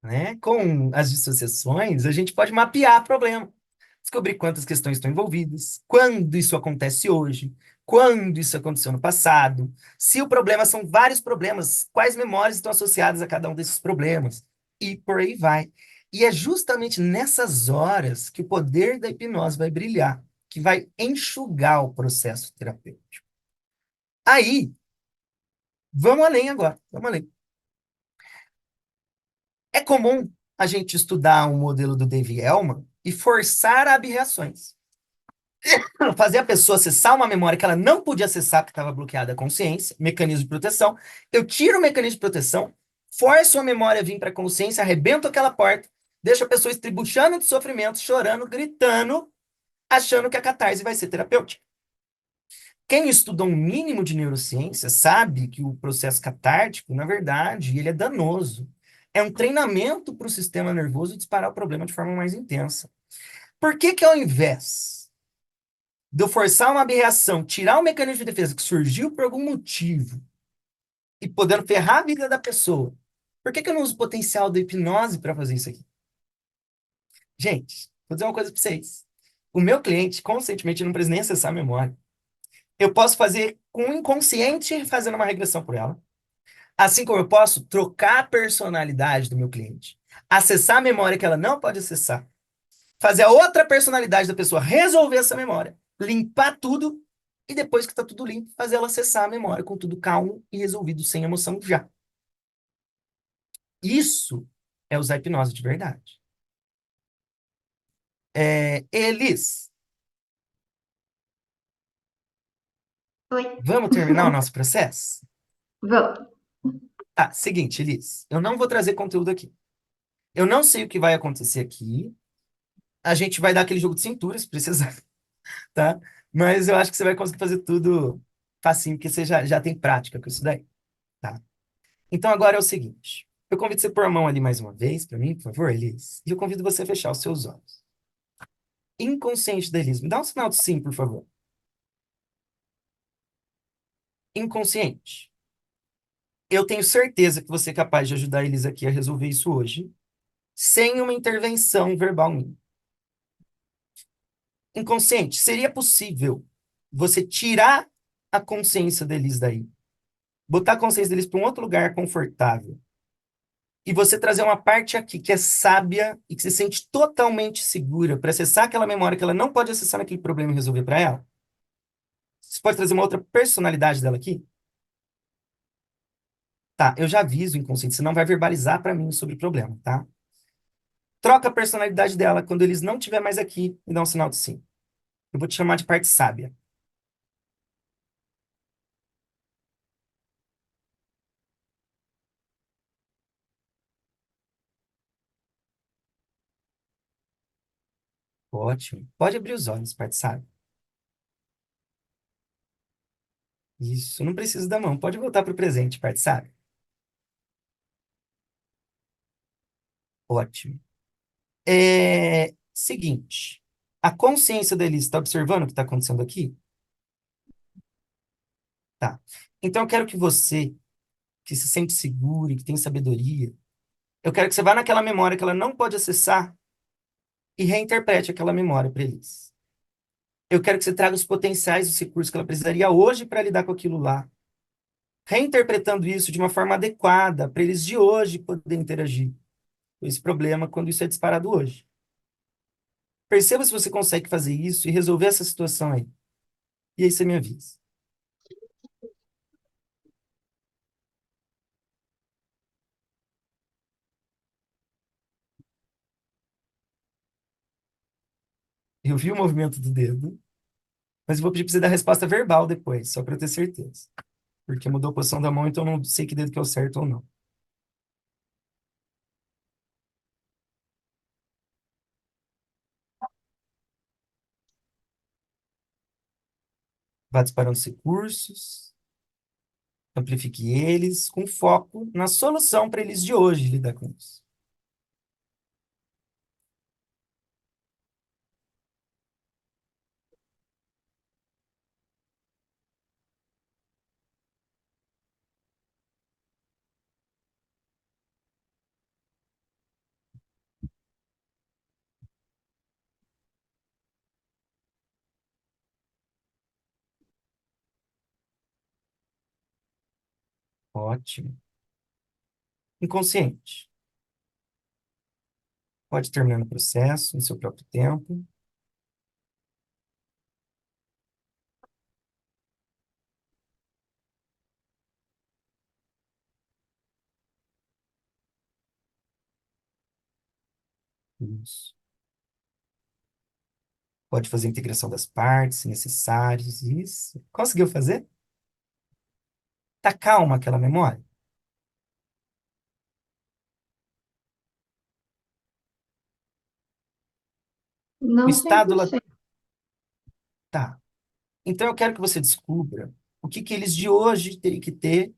né? Com as dissociações, a gente pode mapear o problema, descobrir quantas questões estão envolvidas, quando isso acontece hoje, quando isso aconteceu no passado, se o problema são vários problemas, quais memórias estão associadas a cada um desses problemas, e por aí vai. E é justamente nessas horas que o poder da hipnose vai brilhar, que vai enxugar o processo terapêutico. Aí, vamos além agora, vamos além. É comum a gente estudar um modelo do Dave Elman e forçar aberrações. Fazer a pessoa acessar uma memória que ela não podia acessar porque estava bloqueada a consciência, mecanismo de proteção. Eu tiro o mecanismo de proteção, forço a memória a vir para a consciência, arrebento aquela porta, deixo a pessoa estribuchando de sofrimento, chorando, gritando, achando que a catarse vai ser terapêutica. Quem estuda um mínimo de neurociência sabe que o processo catártico, na verdade, ele é danoso. É um treinamento para o sistema nervoso disparar o problema de forma mais intensa. Por que que ao invés de eu forçar uma aberração, tirar o mecanismo de defesa que surgiu por algum motivo e podendo ferrar a vida da pessoa, por que que eu não uso o potencial da hipnose para fazer isso aqui? Gente, vou dizer uma coisa para vocês. O meu cliente, conscientemente, não precisa nem acessar a memória. Eu posso fazer com o inconsciente fazendo uma regressão por ela. Assim como eu posso trocar a personalidade do meu cliente, acessar a memória que ela não pode acessar, fazer a outra personalidade da pessoa resolver essa memória, limpar tudo e depois que está tudo limpo, fazer ela acessar a memória com tudo calmo e resolvido, sem emoção já. Isso é usar hipnose de verdade. Elis, Oi. vamos terminar o nosso processo? Vamos. Tá, seguinte, Elis, eu não vou trazer conteúdo aqui. Eu não sei o que vai acontecer aqui. A gente vai dar aquele jogo de cintura, se precisar, tá? Mas eu acho que você vai conseguir fazer tudo facinho, porque você já tem prática com isso daí, tá? Então agora é o seguinte. Eu convido você a pôr a mão ali mais uma vez para mim, por favor, Elis. E eu convido você a fechar os seus olhos. Inconsciente da Elis, me dá um sinal de sim, por favor. Inconsciente. Eu tenho certeza que você é capaz de ajudar a Elis aqui a resolver isso hoje, sem uma intervenção verbal minha. Inconsciente, seria possível você tirar a consciência da Elis daí, botar a consciência deles para um outro lugar confortável, e você trazer uma parte aqui que é sábia e que se sente totalmente segura para acessar aquela memória que ela não pode acessar naquele problema e resolver para ela? Você pode trazer uma outra personalidade dela aqui? Tá, eu já aviso o inconsciente, você não vai verbalizar para mim sobre o problema, tá? Troca a personalidade dela quando eles não estiver mais aqui e dá um sinal de sim. Eu vou te chamar de parte sábia. Ótimo. Pode abrir os olhos, sabe? Isso, não precisa da mão. Pode voltar para o presente, sabe? Ótimo. Seguinte, a consciência da Elise está observando o que está acontecendo aqui? Tá. Então eu quero que você, que se sente seguro e que tem sabedoria, eu quero que você vá naquela memória que ela não pode acessar e reinterprete aquela memória para Elise. Eu quero que você traga os potenciais dos recursos que ela precisaria hoje para lidar com aquilo lá, reinterpretando isso de uma forma adequada para eles de hoje poderem interagir com esse problema quando isso é disparado hoje. Perceba se você consegue fazer isso e resolver essa situação aí. E aí você me avisa. Eu vi o movimento do dedo, mas eu vou pedir para você dar a resposta verbal depois, só para eu ter certeza. Porque mudou a posição da mão, então eu não sei que dedo que é o certo ou não. Vá disparando os recursos, amplifique eles, com foco na solução para eles de hoje lidar com isso. Ótimo. Inconsciente. Pode terminar o processo no seu próprio tempo. Isso. Pode fazer a integração das partes, se necessários. Isso. Conseguiu fazer? Tá calma aquela memória? O Não cem estado por lá cento. tá. Então eu quero que você descubra o que que eles de hoje teriam que ter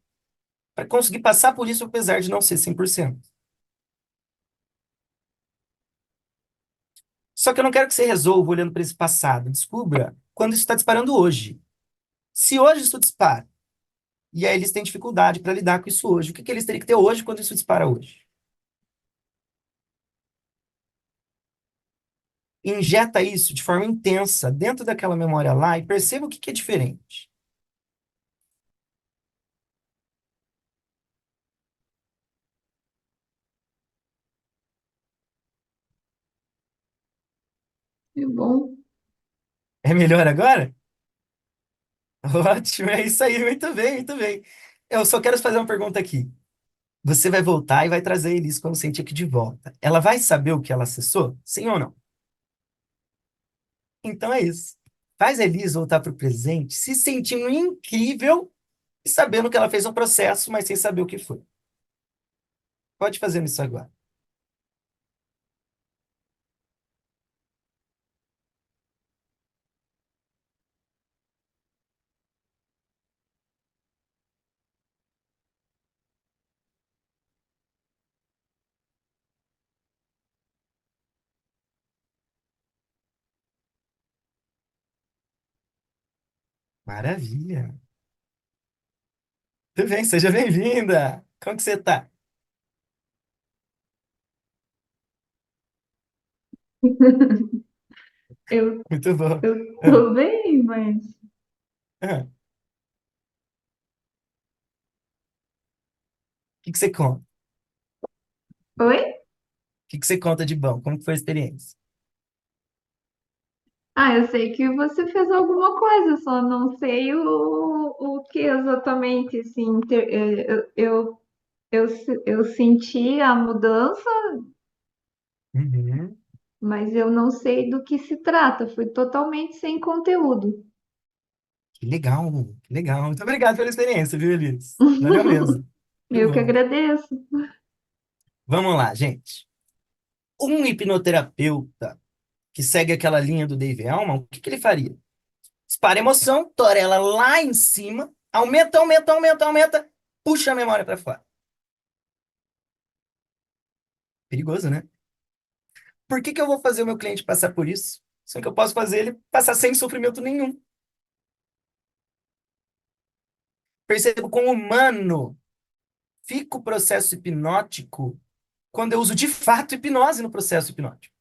para conseguir passar por isso, apesar de não ser 100%. Só que eu não quero que você resolva olhando para esse passado. Descubra quando isso está disparando hoje. Se hoje isso dispara, e aí eles têm dificuldade para lidar com isso hoje, o que que eles teriam que ter hoje quando isso dispara hoje? Injeta isso de forma intensa dentro daquela memória lá e perceba o que que é diferente. Que bom. É melhor agora? Ótimo, é isso aí, muito bem, muito bem. Eu só quero fazer uma pergunta aqui. Você vai voltar e vai trazer a Elis consciente aqui de volta. Ela vai saber o que ela acessou? Sim ou não? Então é isso. Faz a Elis voltar para o presente, se sentindo incrível e sabendo que ela fez um processo, mas sem saber o que foi. Pode fazer isso agora. Maravilha. Tudo bem, seja bem-vinda. Como que você tá? Eu, Muito bom. eu Ah, tô bem, mas. o que que você conta? Oi? O que que você conta de bom? Como que foi a experiência? Ah, eu sei que você fez alguma coisa, só não sei o que exatamente, assim, eu senti a mudança, Uhum. mas eu não sei do que se trata, foi totalmente sem conteúdo. Que legal, que legal. Muito obrigado pela experiência, viu, Elis? Valeu mesmo. Muito Eu que bom. agradeço. Vamos lá, gente. Um hipnoterapeuta que segue aquela linha do Dave Elman, o que que ele faria? Dispara a emoção, tora ela lá em cima, aumenta, aumenta, aumenta, aumenta, puxa a memória para fora. Perigoso, né? Por que que eu vou fazer o meu cliente passar por isso? Só que eu posso fazer ele passar sem sofrimento nenhum. Percebo quão humano fica o processo hipnótico quando eu uso de fato hipnose no processo hipnótico.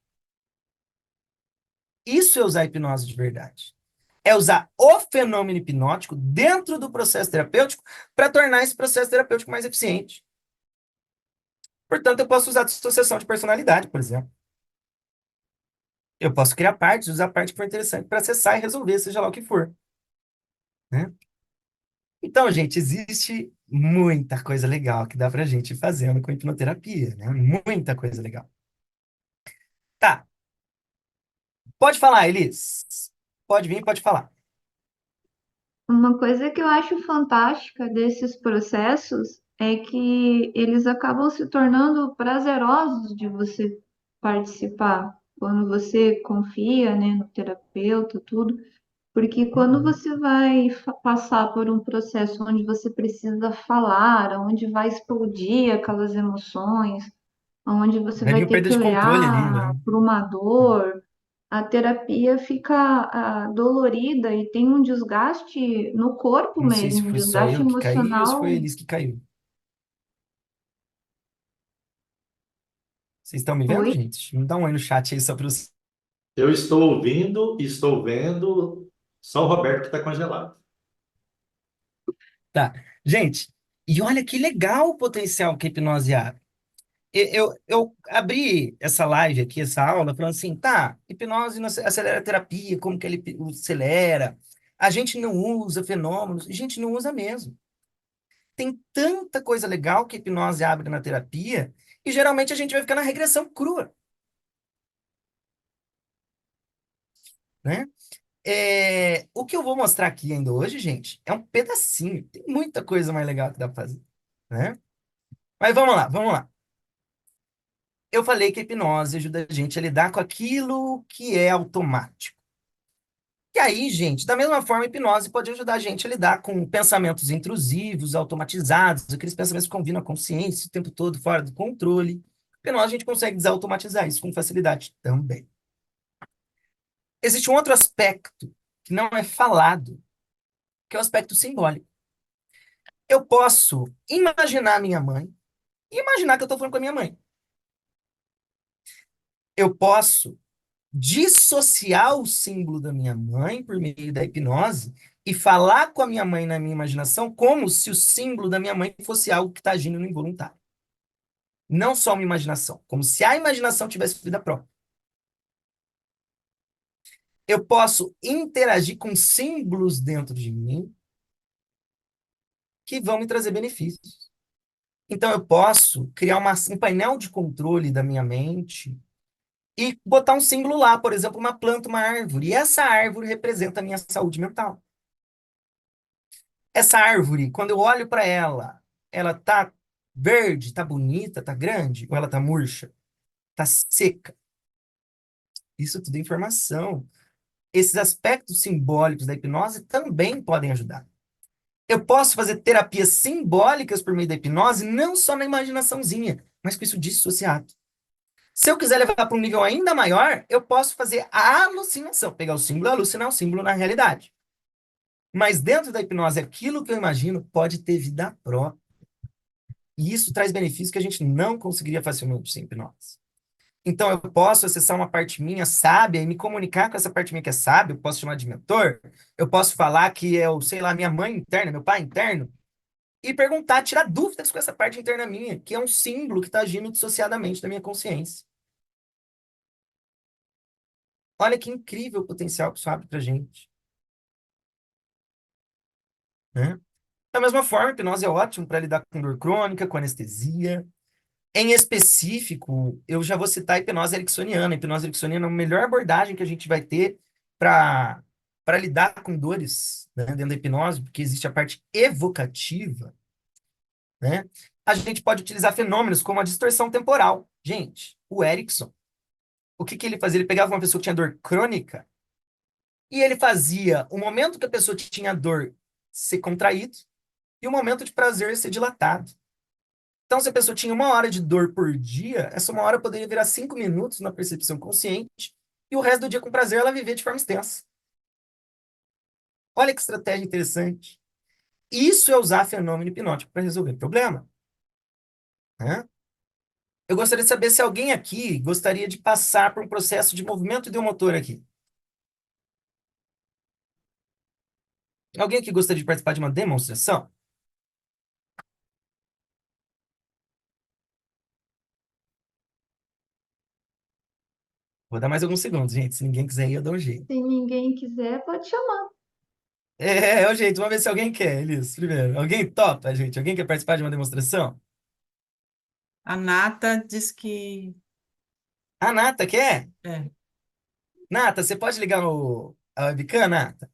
Isso é usar hipnose de verdade. É usar o fenômeno hipnótico dentro do processo terapêutico para tornar esse processo terapêutico mais eficiente. Portanto, eu posso usar dissociação de personalidade, por exemplo. Eu posso criar partes, usar a parte que for interessante para acessar e resolver, seja lá o que for. Né? Então, gente, existe muita coisa legal que dá pra gente ir fazendo com hipnoterapia, né? Muita coisa legal. Tá, pode falar, Elis. Pode vir, pode falar. Uma coisa que eu acho fantástica desses processos é que eles acabam se tornando prazerosos de você participar, quando você confia, né, no terapeuta, tudo. Porque quando Uhum. você vai passar por um processo onde você precisa falar, onde vai explodir aquelas emoções, onde você Vai vai vir a ter perda que de controle ali, olhar né? para uma dor, a terapia fica dolorida e tem um desgaste no corpo Não sei se mesmo, um foi só desgaste eu que caí ou se foi a emocional. Elis que caiu. Vocês estão me vendo, Oi? gente? Me dá um oi no chat aí só para os... Eu estou ouvindo, estou vendo, só o Roberto que está congelado. Tá. Gente, e olha que legal o potencial que a hipnose abre. Eu abri essa live aqui, essa aula, falando assim, tá, hipnose não acelera a terapia, como que ele acelera? A gente não usa fenômenos, a gente não usa mesmo. Tem tanta coisa legal que a hipnose abre na terapia, e geralmente a gente vai ficar na regressão crua, né? O que eu vou mostrar aqui ainda hoje, gente, é um pedacinho. Tem muita coisa mais legal que dá pra fazer, né? Mas vamos lá, vamos lá. Eu falei que a hipnose ajuda a gente a lidar com aquilo que é automático. E aí, gente, da mesma forma, a hipnose pode ajudar a gente a lidar com pensamentos intrusivos, automatizados, aqueles pensamentos que combinam a consciência o tempo todo, fora do controle. A hipnose a gente consegue desautomatizar isso com facilidade também. Existe um outro aspecto que não é falado, que é o aspecto simbólico. Eu posso imaginar minha mãe e imaginar que eu estou falando com a minha mãe. Eu posso dissociar o símbolo da minha mãe por meio da hipnose e falar com a minha mãe na minha imaginação como se o símbolo da minha mãe fosse algo que está agindo no involuntário. Não só uma imaginação, como se a imaginação tivesse vida própria. Eu posso interagir com símbolos dentro de mim que vão me trazer benefícios. Então, eu posso criar um painel de controle da minha mente e botar um símbolo lá, por exemplo, uma planta, uma árvore. E essa árvore representa a minha saúde mental. Essa árvore, quando eu olho para ela, ela tá verde, tá bonita, tá grande, ou ela tá murcha, tá seca. Isso tudo é informação. Esses aspectos simbólicos da hipnose também podem ajudar. Eu posso fazer terapias simbólicas por meio da hipnose, não só na imaginaçãozinha, mas com isso dissociado. Se eu quiser levar para um nível ainda maior, eu posso fazer a alucinação, pegar o símbolo e alucinar o símbolo na realidade. Mas dentro da hipnose, aquilo que eu imagino pode ter vida própria. E isso traz benefícios que a gente não conseguiria facilmente sem hipnose. Então, eu posso acessar uma parte minha sábia e me comunicar com essa parte minha que é sábia, eu posso chamar de mentor, eu posso falar que é, o, sei lá, minha mãe interna, meu pai interno, e perguntar, tirar dúvidas com essa parte interna minha, que é um símbolo que está agindo dissociadamente da minha consciência. Olha que incrível o potencial que isso abre para gente. Né? Da mesma forma, a hipnose é ótimo para lidar com dor crônica, com anestesia. Em específico, eu já vou citar a hipnose ericksoniana. A hipnose ericksoniana é a melhor abordagem que a gente vai ter para lidar com dores, né, dentro da hipnose, porque existe a parte evocativa, né? A gente pode utilizar fenômenos como a distorção temporal. Gente, o Erickson, O que que ele fazia? Ele pegava uma pessoa que tinha dor crônica e ele fazia o momento que a pessoa tinha dor ser contraído e o momento de prazer ser dilatado. Então, se a pessoa tinha 1 hora de dor por dia, essa 1 hora poderia virar 5 minutos na percepção consciente e o resto do dia com prazer ela viver de forma extensa. Olha que estratégia interessante. Isso é usar fenômeno hipnótico para resolver problema, né? Eu gostaria de saber se alguém aqui gostaria de passar por um processo de movimento ideomotor aqui. Alguém aqui gostaria de participar de uma demonstração? Vou dar mais alguns segundos, gente. Se ninguém quiser ir, eu dou um jeito. Se ninguém quiser, pode chamar. É o jeito. Vamos ver se alguém quer, Elis, primeiro. Alguém topa, gente? Alguém quer participar de uma demonstração? A Nata diz que A Nata quer? é. Nata, você pode ligar a webcam, Nata?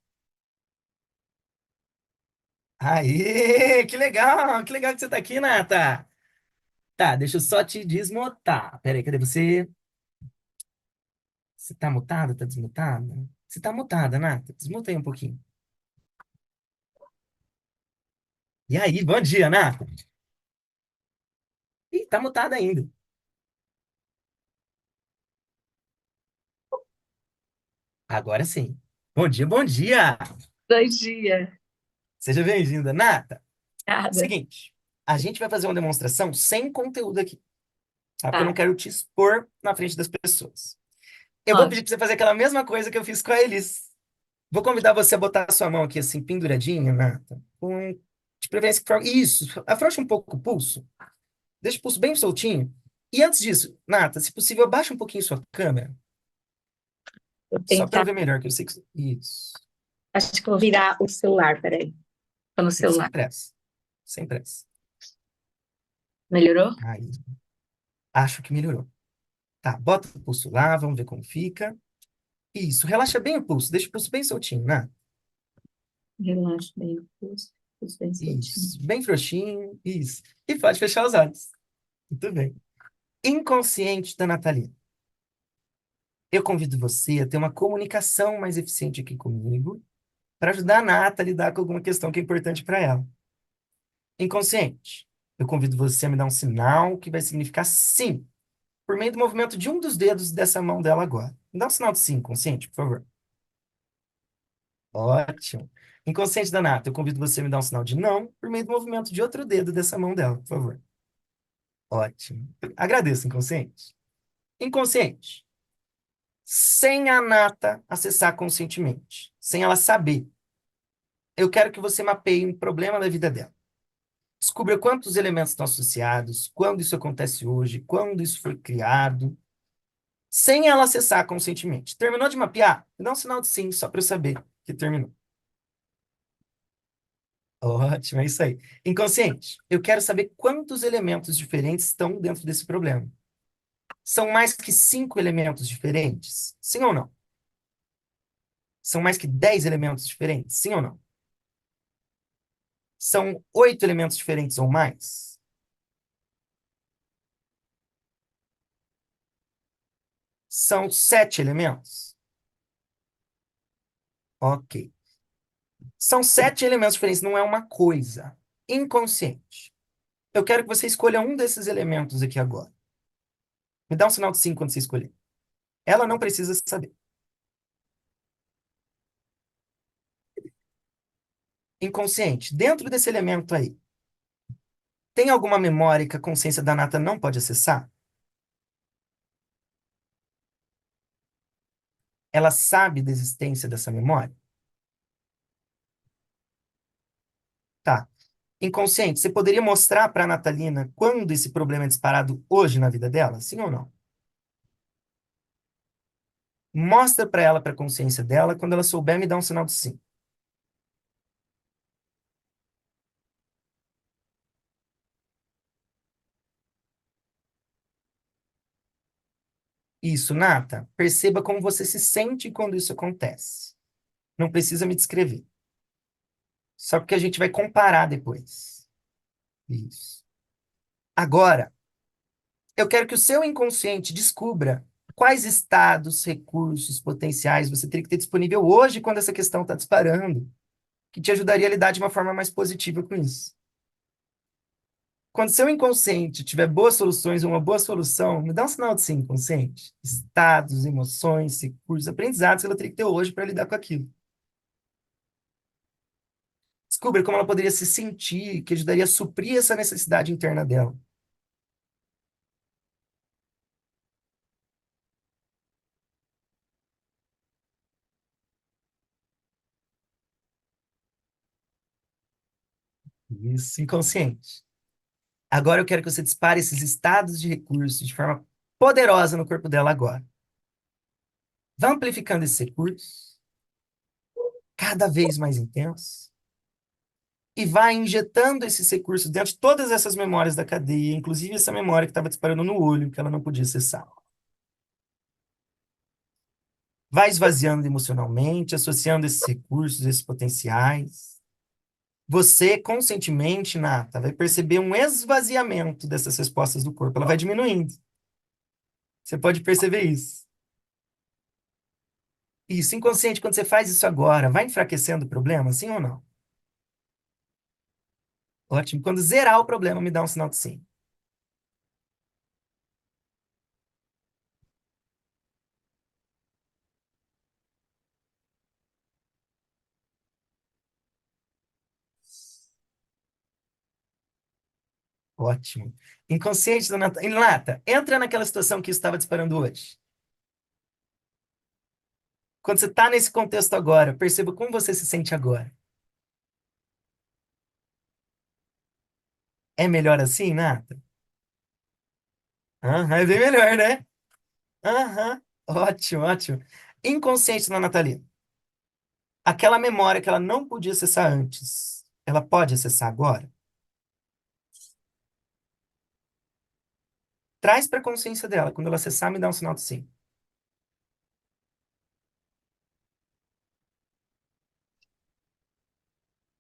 Aê, que legal que você tá aqui, Nata. Tá, deixa eu só te desmutar. Peraí, cadê você? Você tá mutada? Tá desmutada? Você tá mutada, Nata. Desmuta aí um pouquinho. E aí, bom dia, Nata. Ih, tá mutada ainda. Agora sim. Bom dia, bom dia. Bom dia. Seja bem-vinda, Nata. Nada. Seguinte, a gente vai fazer uma demonstração sem conteúdo aqui, tá? Porque eu não Tá, quero te expor na frente das pessoas. Eu vou pedir ótimo. pra você fazer aquela mesma coisa que eu fiz com a Elis. Vou convidar você a botar a sua mão aqui assim, penduradinha, Nata. De preferência que isso, afrouxa um pouco o pulso. Deixa o pulso bem soltinho. E antes disso, Nata, se possível, abaixa um pouquinho sua câmera, Vou só para eu tentar. ver melhor, que eu sei que... Isso. Acho que vou virar o celular, peraí. Tô no Sem celular. pressa. Sem pressa. Melhorou? Aí, acho que melhorou. Tá, bota o pulso lá, vamos ver como fica. Isso, relaxa bem o pulso, deixa o pulso bem soltinho, né? Relaxa bem o pulso. Pulso bem soltinho. Isso, bem frouxinho, isso. E pode fechar os olhos. Muito bem. Inconsciente da Natalina. Eu convido você a ter uma comunicação mais eficiente aqui comigo, para ajudar a Nata a lidar com alguma questão que é importante para ela. Inconsciente. Eu convido você a me dar um sinal que vai significar sim, por meio do movimento de um dos dedos dessa mão dela agora. Me dá um sinal de sim, consciente, por favor. Ótimo. Inconsciente da Nata, eu convido você a me dar um sinal de não por meio do movimento de outro dedo dessa mão dela, por favor. Ótimo. Agradeço, inconsciente. Inconsciente. Sem a Nata acessar conscientemente, sem ela saber, eu quero que você mapeie um problema da vida dela. Descubra quantos elementos estão associados, quando isso acontece hoje, quando isso foi criado, sem ela acessar conscientemente. Terminou de mapear? Me dá um sinal de sim, só para eu saber que terminou. Ótimo, é isso aí. Inconsciente, eu quero saber quantos elementos diferentes estão dentro desse problema. São mais que 5 elementos diferentes? Sim ou não? São mais que 10 elementos diferentes? Sim ou não? São 8 elementos diferentes ou mais? São 7 elementos? Ok. São 7 elementos diferentes, não é uma coisa. Inconsciente. Eu quero que você escolha um desses elementos aqui agora. Me dá um sinal de sim quando você escolher. Ela não precisa saber. Inconsciente. Dentro desse elemento aí, tem alguma memória que a consciência da Nata não pode acessar? Ela sabe da existência dessa memória? Tá. Inconsciente, você poderia mostrar para a Natalina quando esse problema é disparado hoje na vida dela? Sim ou não? Mostra para ela, para a consciência dela, quando ela souber, me dá um sinal de sim. Isso, Nata. Perceba como você se sente quando isso acontece. Não precisa me descrever. Só porque a gente vai comparar depois. Isso. Agora, eu quero que o seu inconsciente descubra quais estados, recursos, potenciais você teria que ter disponível hoje quando essa questão está disparando, que te ajudaria a lidar de uma forma mais positiva com isso. Quando seu inconsciente tiver boas soluções ou uma boa solução, me dá um sinal de sim, inconsciente. Estados, emoções, recursos, aprendizados que ela teria que ter hoje para lidar com aquilo. Descubra como ela poderia se sentir, que ajudaria a suprir essa necessidade interna dela. Isso, inconsciente. Agora eu quero que você dispare esses estados de recursos de forma poderosa no corpo dela agora. Vá amplificando esses recursos, cada vez mais intensos, e vai injetando esses recursos dentro de todas essas memórias da cadeia, inclusive essa memória que estava disparando no olho, que ela não podia acessar. Vai esvaziando emocionalmente, associando esses recursos, esses potenciais. Você, conscientemente, Nata, vai perceber um esvaziamento dessas respostas do corpo. Ela vai diminuindo. Você pode perceber isso. Isso, inconsciente, quando você faz isso agora, vai enfraquecendo o problema, sim ou não? Ótimo. Quando zerar o problema, me dá um sinal de sim. Ótimo. Inconsciente, dona Nata, entra naquela situação que estava disparando hoje. Quando você está nesse contexto agora, perceba como você se sente agora. É melhor assim, Nata? Aham, é bem melhor, né? Aham, ótimo, ótimo. Inconsciente da Natalina. Aquela memória que ela não podia acessar antes, ela pode acessar agora? Traz para a consciência dela. Quando ela acessar, me dá um sinal de sim.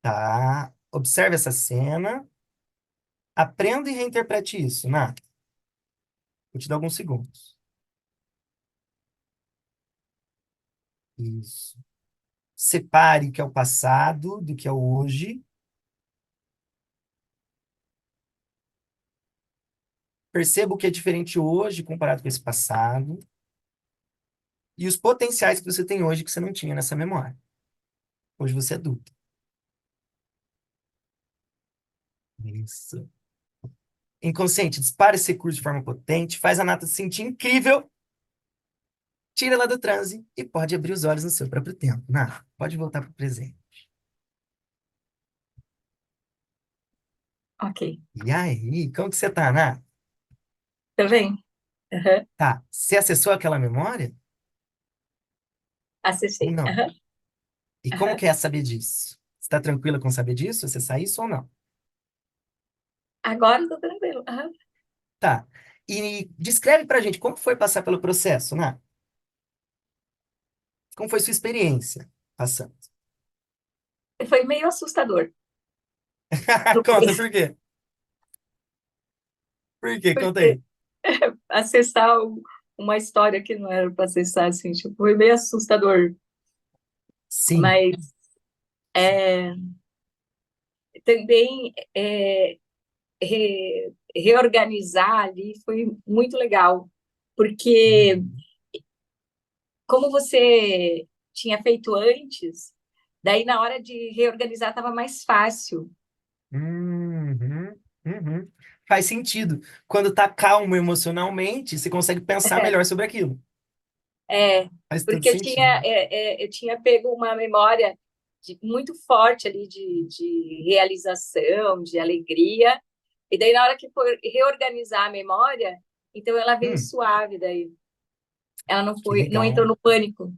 Tá? Observe essa cena. Aprenda e reinterprete isso, Nath. Vou te dar alguns segundos. Isso. Separe o que é o passado do que é o hoje. Perceba o que é diferente hoje comparado com esse passado. E os potenciais que você tem hoje que você não tinha nessa memória. Hoje você é adulto. Isso. Inconsciente, dispara esse recurso de forma potente, faz a Nata se sentir incrível, tira ela do transe e pode abrir os olhos no seu próprio tempo. Nata, pode voltar para o presente. Ok. E aí, como que você tá, Nata? Tá bem? Aham. Tá, você acessou aquela memória ou Acessei. não? Aham. E como Aham. que é saber disso? Você está tranquila com saber disso? Acessar isso ou não? Agora eu tô tranquilo. Aham. Tá. E descreve pra gente como foi passar pelo processo, né? Como foi sua experiência passando? Foi meio assustador. No Conta, começo, por quê? Por quê? Conta porque aí. acessar uma história que não era para acessar, assim, tipo, foi meio assustador. Sim. Mas também reorganizar ali foi muito legal, porque Uhum. como você tinha feito antes, daí na hora de reorganizar estava mais fácil. Uhum. Uhum. Faz sentido. Quando tá calmo emocionalmente, você consegue pensar melhor sobre aquilo. É, Faz todo porque sentido. eu tinha pego uma memória muito forte ali de realização, de alegria, e daí na hora que for reorganizar a memória, então ela veio Hum, suave daí. Ela não que foi, não legal. entrou no pânico.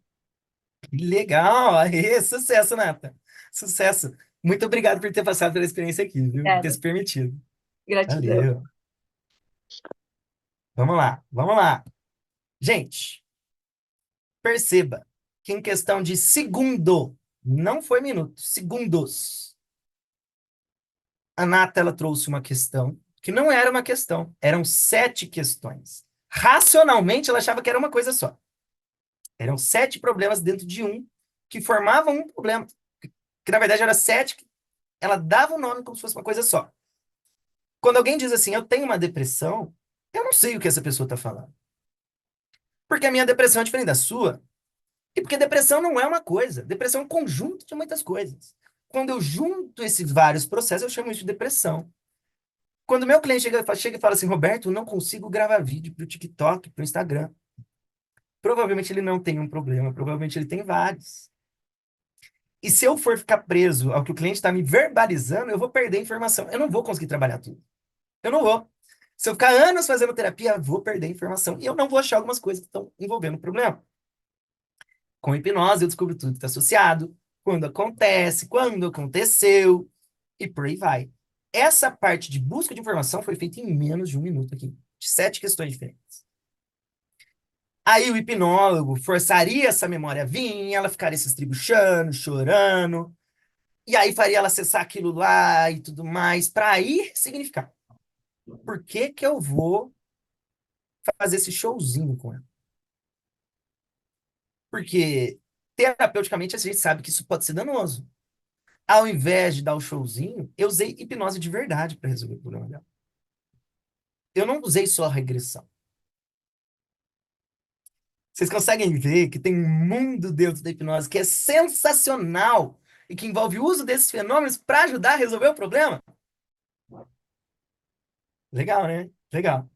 Que legal. Aê, sucesso, Nata. Sucesso. Muito obrigado por ter passado pela experiência aqui, viu? Por ter Obrigada. se permitido. Gratidão. Valeu. Vamos lá, vamos lá. Gente, perceba que em questão de segundo, não foi minuto, segundos, a Nata ela trouxe uma questão que não era uma questão, eram 7 questões. Racionalmente, ela achava que era uma coisa só. Eram 7 problemas dentro de um que formavam um problema. Que na verdade era 7, ela dava o nome como se fosse uma coisa só. Quando alguém diz assim, eu tenho uma depressão, eu não sei o que essa pessoa está falando. Porque a minha depressão é diferente da sua. E porque depressão não é uma coisa. Depressão é um conjunto de muitas coisas. Quando eu junto esses vários processos, eu chamo isso de depressão. Quando meu cliente chega e fala assim, Roberto, eu não consigo gravar vídeo para o TikTok, para o Instagram. Provavelmente ele não tem um problema, provavelmente ele tem vários. E se eu for ficar preso ao que o cliente está me verbalizando, eu vou perder informação. Eu não vou conseguir trabalhar tudo. Eu não vou. Se eu ficar anos fazendo terapia, eu vou perder informação. E eu não vou achar algumas coisas que estão envolvendo o problema. Com hipnose, eu descubro tudo que está associado, quando acontece, quando aconteceu, e por aí vai. Essa parte de busca de informação foi feita em menos de 1 minuto aqui, de 7 questões diferentes. Aí o hipnólogo forçaria essa memória a vir, ela ficaria se estribuchando, chorando, e aí faria ela acessar aquilo lá e tudo mais, para aí significar. Por que que eu vou fazer esse showzinho com ela? Porque terapeuticamente a gente sabe que isso pode ser danoso. Ao invés de dar o showzinho, eu usei hipnose de verdade para resolver o problema dela. Eu não usei só regressão. Vocês conseguem ver que tem um mundo dentro da hipnose que é sensacional e que envolve o uso desses fenômenos para ajudar a resolver o problema? Legal, né? Legal.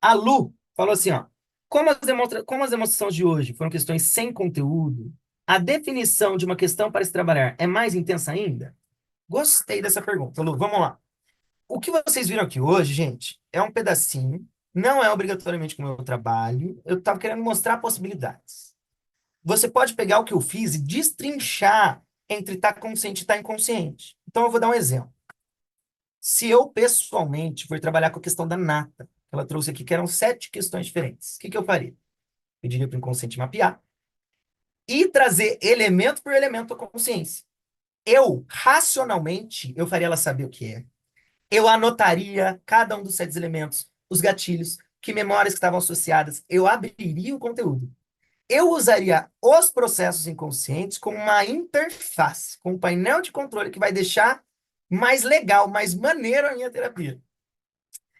A Lu falou assim, ó, como as demonstrações de hoje foram questões sem conteúdo, a definição de uma questão para se trabalhar é mais intensa ainda? Gostei dessa pergunta, Lu. Vamos lá. O que vocês viram aqui hoje, gente, é um pedacinho, não é obrigatoriamente com o meu trabalho, eu estava querendo mostrar possibilidades. Você pode pegar o que eu fiz e destrinchar entre estar consciente e estar inconsciente. Então, eu vou dar um exemplo. Se eu, pessoalmente, for trabalhar com a questão da nata, que ela trouxe aqui, que eram 7 questões diferentes, o que que eu faria? Pediria para o inconsciente mapear e trazer elemento por elemento à consciência. Eu, racionalmente, eu faria ela saber o que é. Eu anotaria cada um dos 7 elementos, os gatilhos, que memórias que estavam associadas. Eu abriria o conteúdo. Eu usaria os processos inconscientes como uma interface, com um painel de controle que vai deixar mais legal, mais maneiro a minha terapia.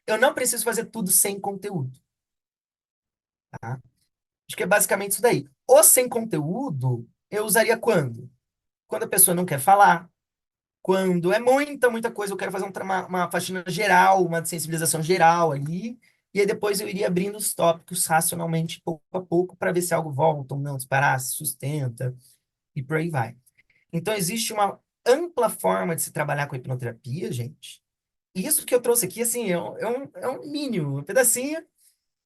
Eu não preciso fazer tudo sem conteúdo. Tá? Acho que é basicamente isso daí. O sem conteúdo, eu usaria quando? Quando a pessoa não quer falar, quando é muita coisa, eu quero fazer uma faxina geral, uma sensibilização geral ali, e aí depois eu iria abrindo os tópicos racionalmente, pouco a pouco, para ver se algo volta ou não, disparar, se sustenta, e por aí vai. Então, existe uma ampla forma de se trabalhar com a hipnoterapia, gente. E isso que eu trouxe aqui, assim, é um mínimo, um pedacinho.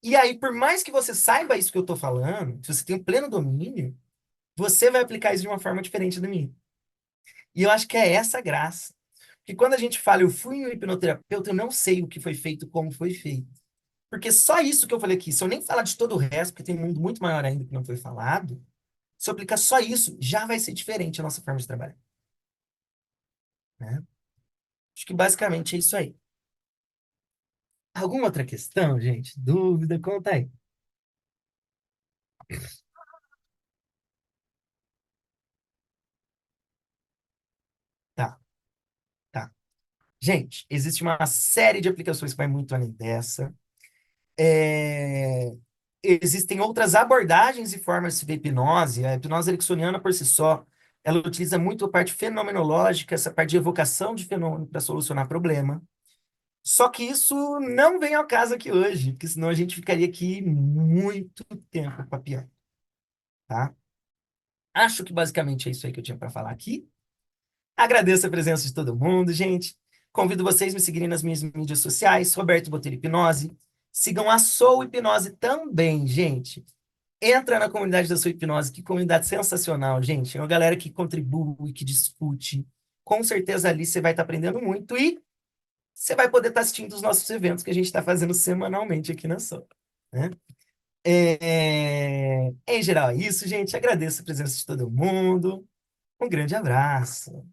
E aí, por mais que você saiba isso que eu estou falando, se você tem um pleno domínio, você vai aplicar isso de uma forma diferente da minha. E eu acho que é essa a graça. Porque quando a gente fala, eu fui um hipnoterapeuta, eu não sei o que foi feito, como foi feito. Porque só isso que eu falei aqui, se eu nem falar de todo o resto, porque tem um mundo muito maior ainda que não foi falado, se eu aplicar só isso, já vai ser diferente a nossa forma de trabalhar. Né? Acho que basicamente é isso aí. Alguma outra questão, gente? Dúvida? Conta aí. Tá, tá. Gente, existe uma série de aplicações que vai muito além dessa. É, Existem outras abordagens e formas de se ver hipnose. A hipnose ericksoniana, por si só, ela utiliza muito a parte fenomenológica, essa parte de evocação de fenômeno para solucionar problema. Só que isso não vem ao caso aqui hoje, porque senão a gente ficaria aqui muito tempo papiando, tá? Acho que basicamente é isso aí que eu tinha para falar aqui. Agradeço a presença de todo mundo, gente. Convido vocês a me seguirem nas minhas mídias sociais, Roberto Botelho Hipnose. Sigam a Sou Hipnose também, gente. Entra na comunidade da Sou Hipnose, que comunidade sensacional, gente. É uma galera que contribui, que discute. Com certeza ali você vai estar aprendendo muito e você vai poder estar assistindo os nossos eventos que a gente está fazendo semanalmente aqui na Sou, né? Em geral é isso, gente. Agradeço a presença de todo mundo. Um grande abraço.